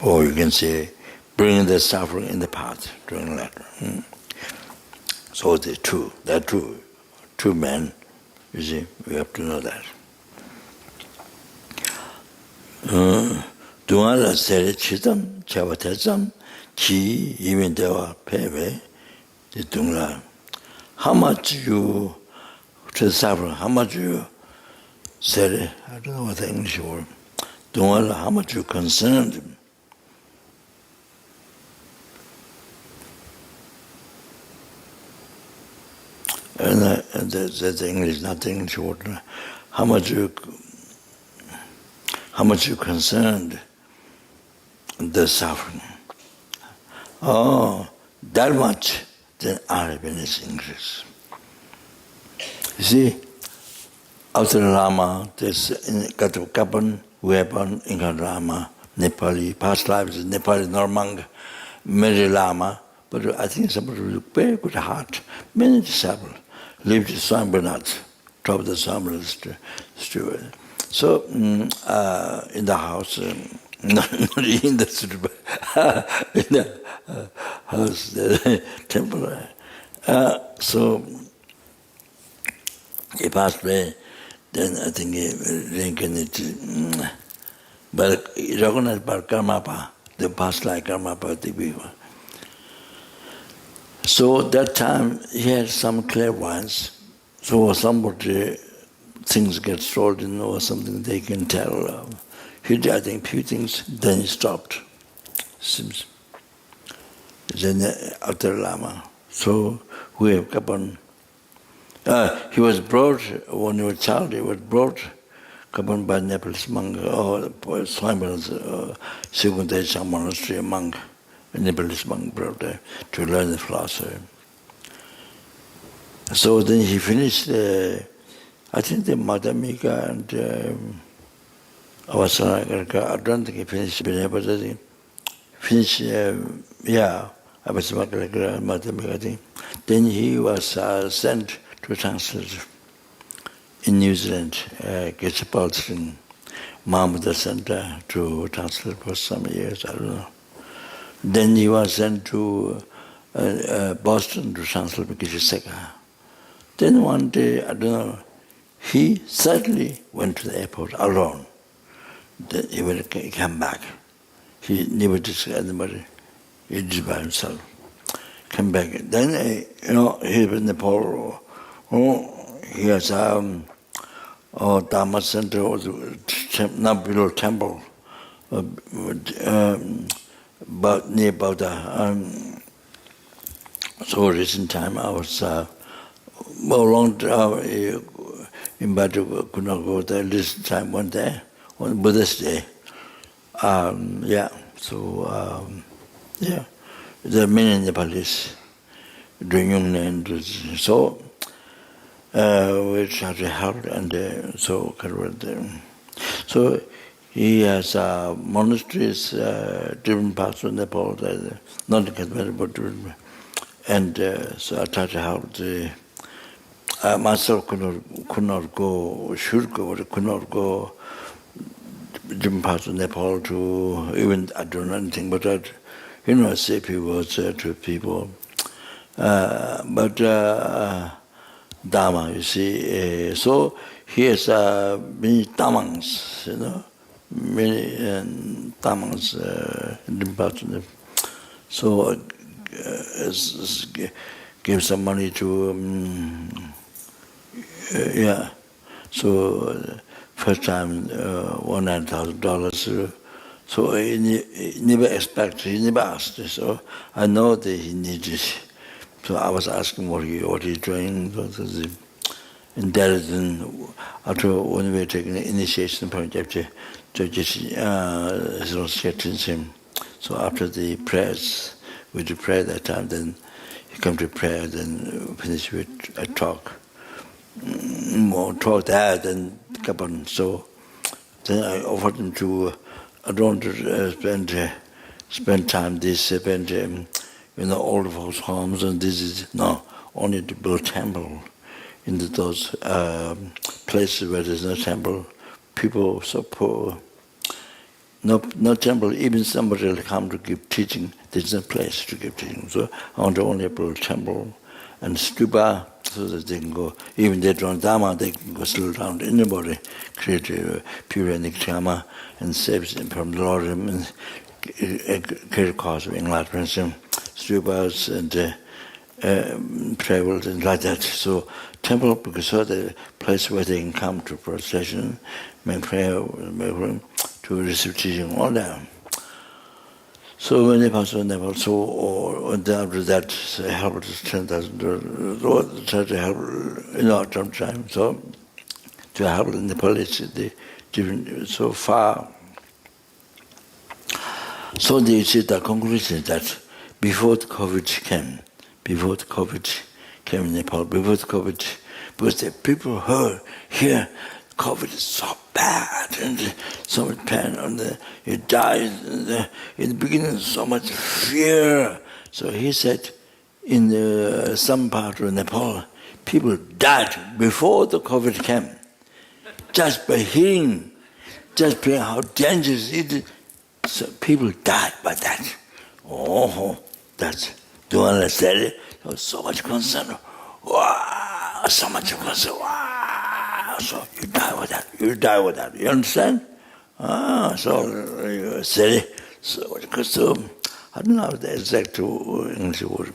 or you can say, bringing the suffering in the part during that. So there are two men. You see, we have to know that. Dunga sere chitam, chavatesam, chi even dewa peve, the dunga. How much you to suffer, how much you sere, I don't know what the English word. Dunga, how much you concerned. And that's the English, not the English word. How much you concerned the suffering. Oh, that much, then Arabian is English. You see, after Lama, there's Kapan, Weapon, Inca Lama, Nepali, past lives, Nepali, Normang, many Lama, but I think somebody with very good heart, many disciples. lived in Swambanath, top of the Swambanath steward. So in the house, not in the stupa, in the house, the temple. So he passed away. Then I think he reincarnated. But recognized by Karmapa, the past life Karmapa, the people. So that time he had some clairvoyance. So somebody things get stolen or something they can tell. He did, I think, few things, then he stopped. Seems. Then after Lama. So we have kept on. He was brought, when he was a child, he was brought by Nepalese monk, or Swami's Sigundeshang monastery monk, a Nepalese monk brought there to learn the philosophy. So then he finished, I think the Madhyamika and Avasana, I don't think he finished, but I think finished, Avasana, Madhyamika, I think. Then he was sent to translate in New Zealand, gets about in Amitabha Centre to translate for some years, I don't know. Then he was sent to Boston to translate Geshe-Seka. Then one day, I don't know, he suddenly went to the airport alone. Then he came back. He never discussed anybody. He did by himself. Came back. Then, he was in Nepal. He has Dharma Center, not below temple, but near Buddha. So recent time I was, long in Badu, could not go there. Recent time one day, on Buddhist day. There are many Nepalese doing and so. We try to help, and so he has monasteries, different parts of Nepal, not Kathmandu, but different. And so I try to help. Myself could not go, should go, but could not go different parts of Nepal to even I don't know anything, but I say few words to people. Dharma, you see. So he has many tamangs, many tamangs in different parts of Nepal. So give some money to, So first time $100,000. So he never expected, he never asked. So I know that he needed it. So I was asking what he doing. And then after when we were taking the initiation project, to just him. So after the prayers, we did prayer that time, then he come to prayer, then finish with a talk. More talk there, then come on. So then I offered him to, I don't want to spend time, spend all of those homes, and this is, no, only to build temple into those places where there's no temple. People so poor, no temple, even somebody will come to give teaching, there's no place to give teaching. So I want to only build temple and stupa, so that they can go, even they don't Dharma, they can go still around anybody, create a pure and Dharma, and save them from the Lord, and create a cause of enlightenment, stupas and travels and like that. So temple, because so the place where they can come to procession, make prayer, to receive teaching, all that. So when they pass on Nepal, so after that, help us $10,000. Try to help, time. So to help in Nepal, it's different, so far. So they see the conclusion that before the COVID came in Nepal, before the COVID, because the people heard here, COVID is so bad, and so much pain, and you died, and in the beginning so much fear. So he said, in some part of Nepal, people died before the COVID came. Just by hearing, just by how dangerous it is, so people died by that. Oh, that's, do you understand it? So much concern. Wow, so much concern. Wow, so you die with that. You die with that. You understand? So silly. So I don't know the exact English word.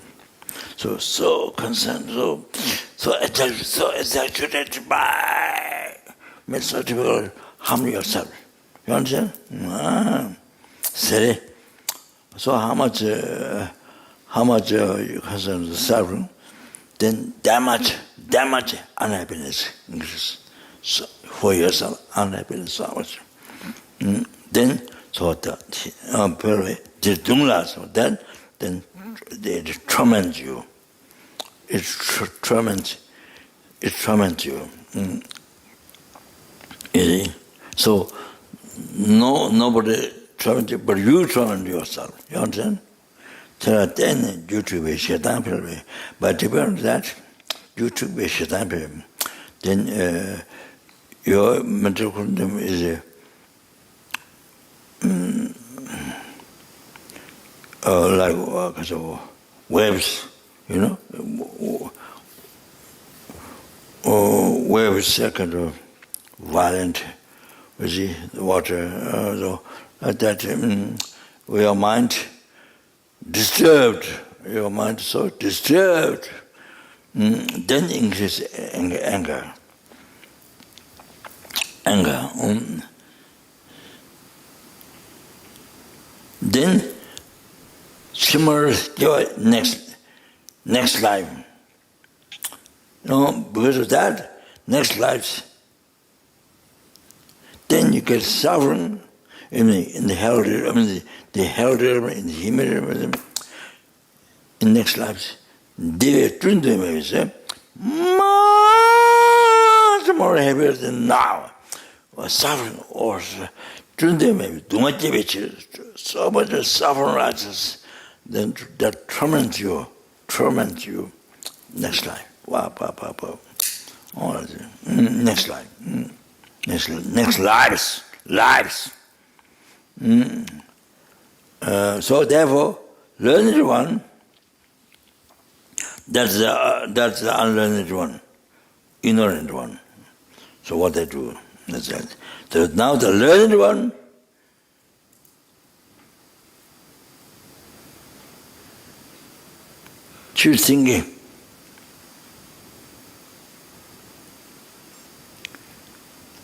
So concerned, so exaggerated by means so people harm yourself. You understand? Silly. So how much you concern the suffering, then that much unhappiness increases. So for yourself, unhappiness so much. Then so the then they torment you. It torments you. You see? So nobody torment you, but you torment yourself. You understand? So then you to be shaitan, but depending on that, you to be shaitan, then your mental condition is like waves, you know, waves kind of violent, you see, the water, so like that, your mind disturbed, your mind so disturbed, then increase anger. Then similar your next life. Because of that, next life, then you get suffering in the hell realm, the hell realm, in the human realm, in next lives. They were much more heavier than now. Suffering or so much suffering rises then that torment you next life. Wow. Next life. Next lives. So therefore, learned one, that's the unlearned one, ignorant one. So what they do, that's that. So now the learned one, she's thinking,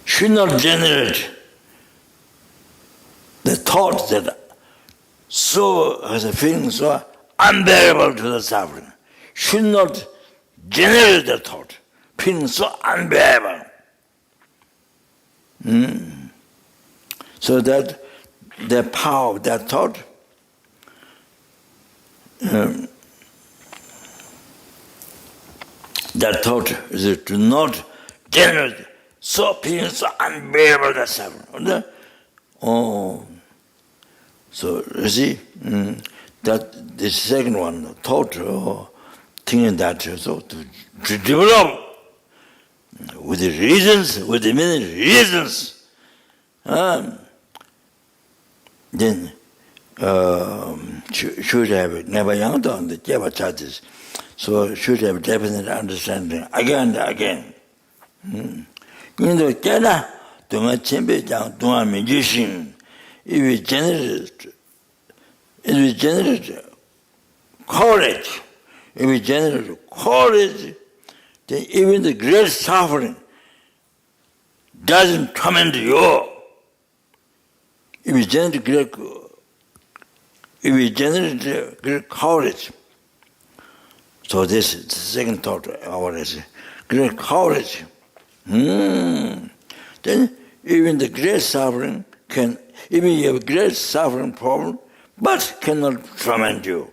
should not generate the thought that so has a feeling so unbearable to the suffering. Should not generate the thought, feeling so unbearable. So that the power of that thought is to not generate so feeling so unbearable the suffering. So you see that the second one, the thought, thinking that so to develop with the reasons, with the many reasons, then should have never young done the Java charges. So should have definite understanding again and again. If we generate courage, then even the great suffering doesn't torment you. If we generate great courage, so this is the second thought ours, great courage. Then even the great suffering even you have a great suffering problem, but cannot torment you.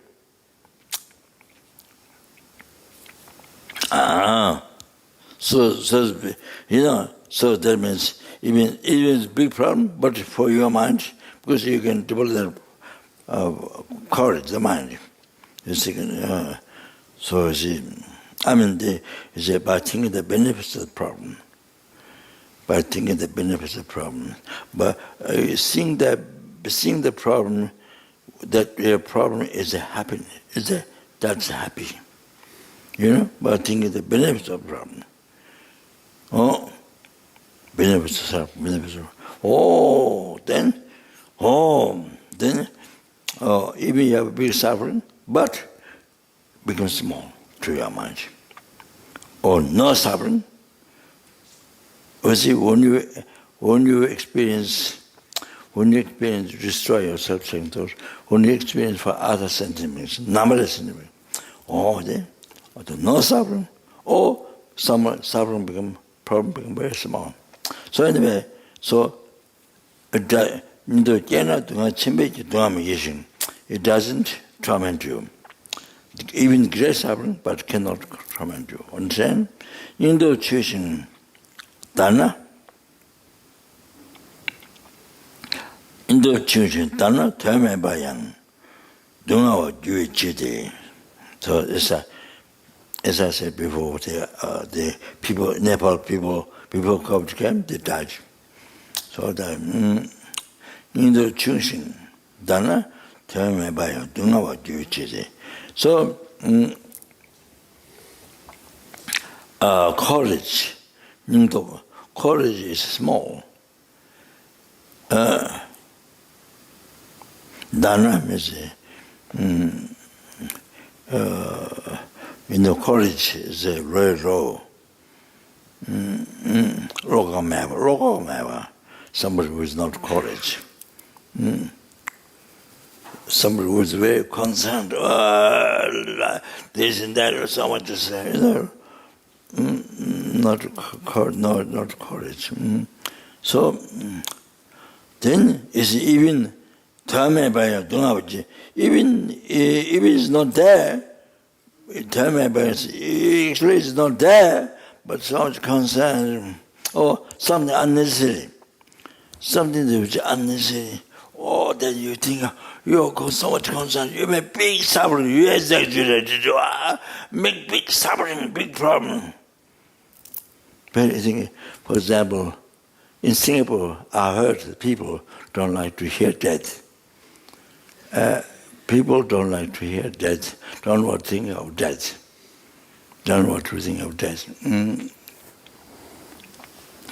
So that means even it's a big problem, but for your mind, because you can develop courage, the mind. So you see, I mean, is by thinking the benefits of the problem. By thinking the benefits of the problem. But seeing the problem, that your problem is a happiness, that's happy. By thinking the benefits of the problem. Oh, benefits of self, benefits of then even you have a big suffering, but becomes small to your mind. Or no suffering. You see, when you experience destroy yourself, when you experience for other sentiments, numberless sentiments, then no suffering, or some suffering problem become very small. So anyway, it doesn't torment you. Even great suffering, but cannot torment you. Understand? Indo choosing dana. Indo choosing dana, terme bayan. Dunga wa jui. So as I said before, the people, Nepal people, before COVID came, they died. So the Indo choosing dana, terme bayan. Dunga wa jui. So, college is small. Dana means, college is very low. Rogamava, somebody who is not college. Somebody who is very concerned, this and that, or someone to say, not courage. So then is even even if it's not there, actually it's not there, but so much concern or something unnecessary, something which is unnecessary. Then you think you got so much concern, you make big suffering, you exaggerate, make big suffering, big problem. But I think, for example, in Singapore, I heard that people don't like to hear death. People don't like to hear death, don't want to think of death. Don't want to think of death.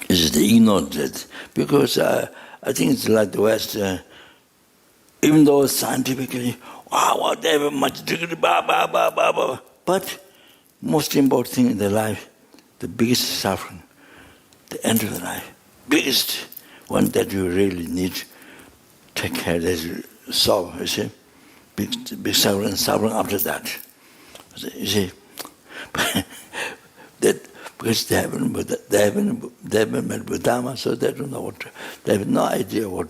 It's the ignorant death. Because I think it's like the West, even though scientifically, whatever, much degree, but most important thing in the life, the biggest suffering, the end of the life, biggest one that you really need to take care of, that you solve, you see, big suffering after that. You see, that because they haven't met Buddha, so they don't know they have no idea how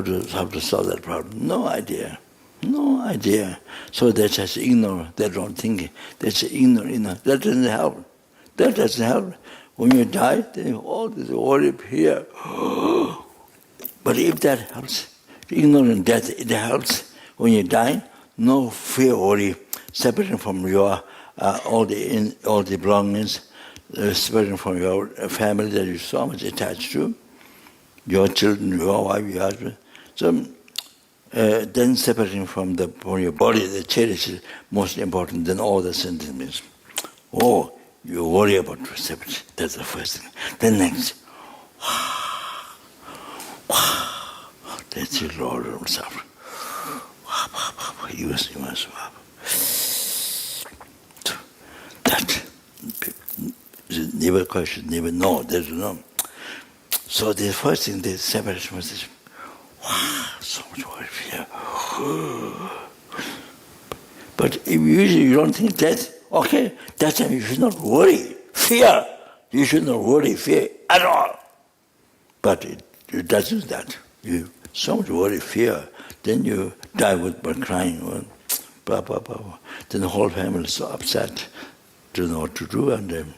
to solve that problem. No idea. So they're just ignorant. They don't think. They're just ignorant. That doesn't help. That doesn't help. When you die, then all this worry here. But if that helps, ignorant death, it helps. When you die, no fear, worry, separating from your all the belongings, separating from your family that you're so much attached to, your children, your wife, your husband. So then separating from your body, the cherish is most important than all the sentiments. You worry about separation. That's the first thing. Then next, that's the Lord of suffering. You must. That never question, never know. There's no. So the first thing, the separation was this. So much worry, fear. But if usually you don't think that, okay, that time you should not worry, fear. You should not worry, fear at all. But it doesn't do that. You so much worry, fear, then you die by crying, blah, blah, blah. Then the whole family is so upset, don't know what to do, and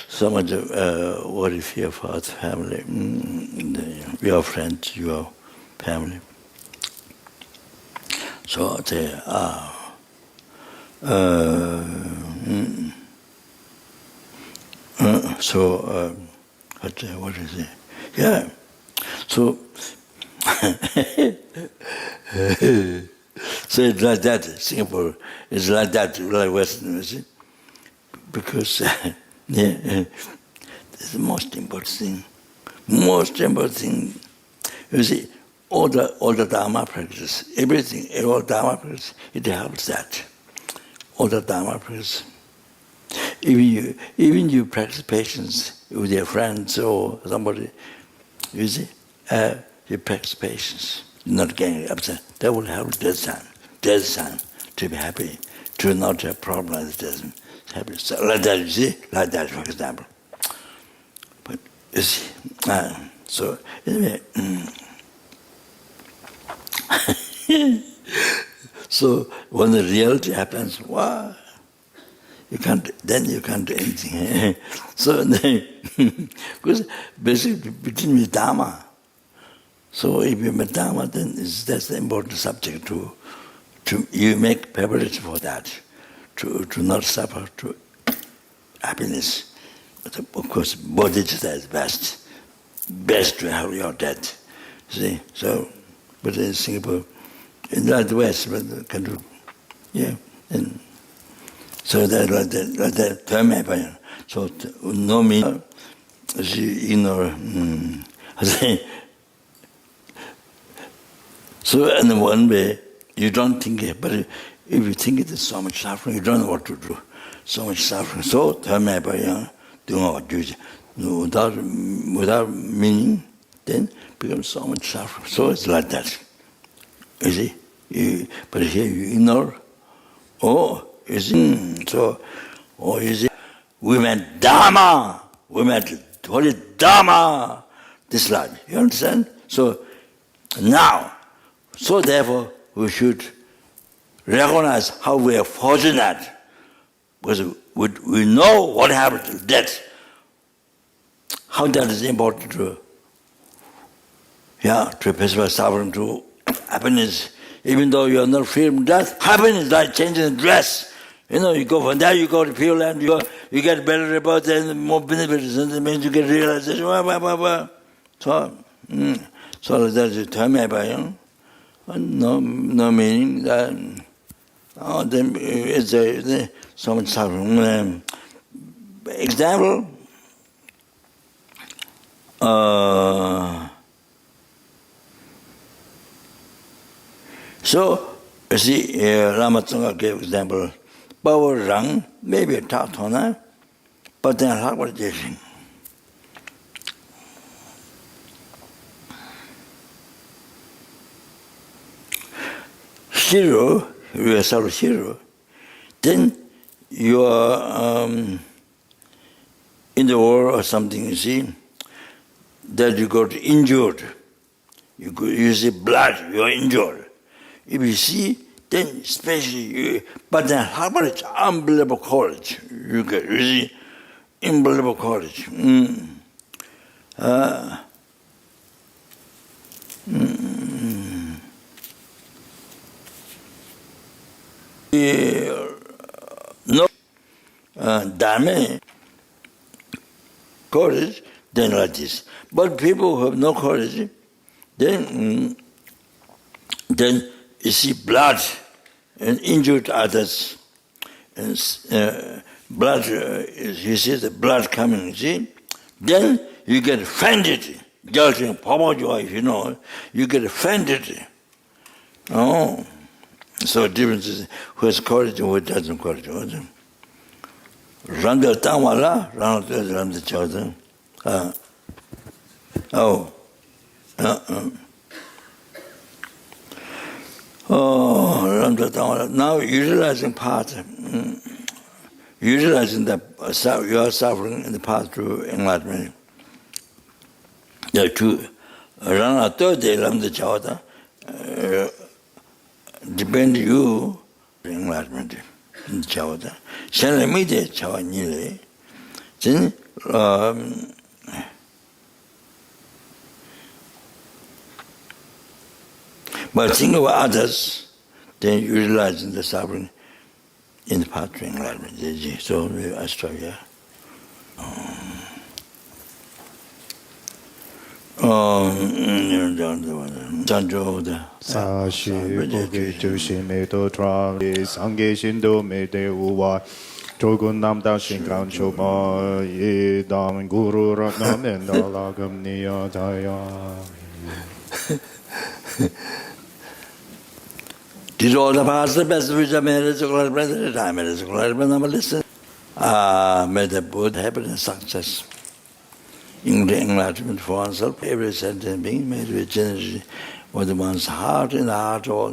so much worry, fear for our family, your friends, your family. So they What is it? Yeah. So, so it's like that. Singapore is like that, like Western, you see? Because it's the most important thing. Most important thing, you see, all the Dharma practice, everything, all Dharma practice, it helps that. All the Dharma practice. Even you practice patience with your friends or somebody, you see, you practice patience, not getting upset. That will help their son to be happy, to not have problems. Doesn't happy. So like that, you see, like that, for example. But you see, so anyway, so when the reality happens, wow. You can't do anything. So because basically between Dharma. So if you make Dharma, then that's the important subject to you make preparation for that, to not suffer, to happiness. But of course, bodhicitta is best to have your death. See, so but in Singapore, in the West, but can do, yeah, and. So that like that term happen. So no mean ignore. So in one way you don't think it, but if you think it is so much suffering, you don't know what to do. So much suffering. So term happen, doing our duty. Without meaning, then becomes so much suffering. So it's like that. You see? But here you ignore. Oh. So, we meant Dharma, we meant holy Dharma, this life. You understand? So now, so therefore, we should recognize how we are fortunate, because we know what happened to death, how that is important to peaceful suffering, to happiness. Even though you are not free from death, happiness like changing dress. You know, you go from there, you go to Pure Land, you get better reports and more benefits, and it means you get realization. So that's the term, no meaning that. Then it's so much suffering. Example. So, you see, Lama Tsonga gave example. Power rang, maybe a tatona, but then harmonization. Hero, you are sort of hero, then you are in the war or something, you see, that you got injured. You see blood, you are injured. If you see, then especially but then how about it? Unbelievable courage. You get really unbelievable courage. No Dame courage, then like this. But people who have no courage, then you see blood and injured others, and blood, you see the blood coming, you see? Then you get offended, judging, you know, you get offended. Oh, so difference is who has courage and who doesn't courage. Randa Tamala, Randa Chosen. Now utilizing path, utilizing the your suffering in the path to enlightenment. The two Rana third day Lamda Chawata depend you enlightenment in Chawata. Shanamide Chawanile. Then but think of others, then utilizing the suffering in the path to enlightenment. So I stop here. 사시 보기 주심에 도트라리 상계신도 메대우와 조군 남다신 간초바 이담 구루라 나멘달라금니야 다야. Did all the past the best which I made as a glad brother, I made as a glad brother, listen. May the Buddha happiness success. In the enlightenment for oneself, every sentence being made with energy, with one's heart in the heart of all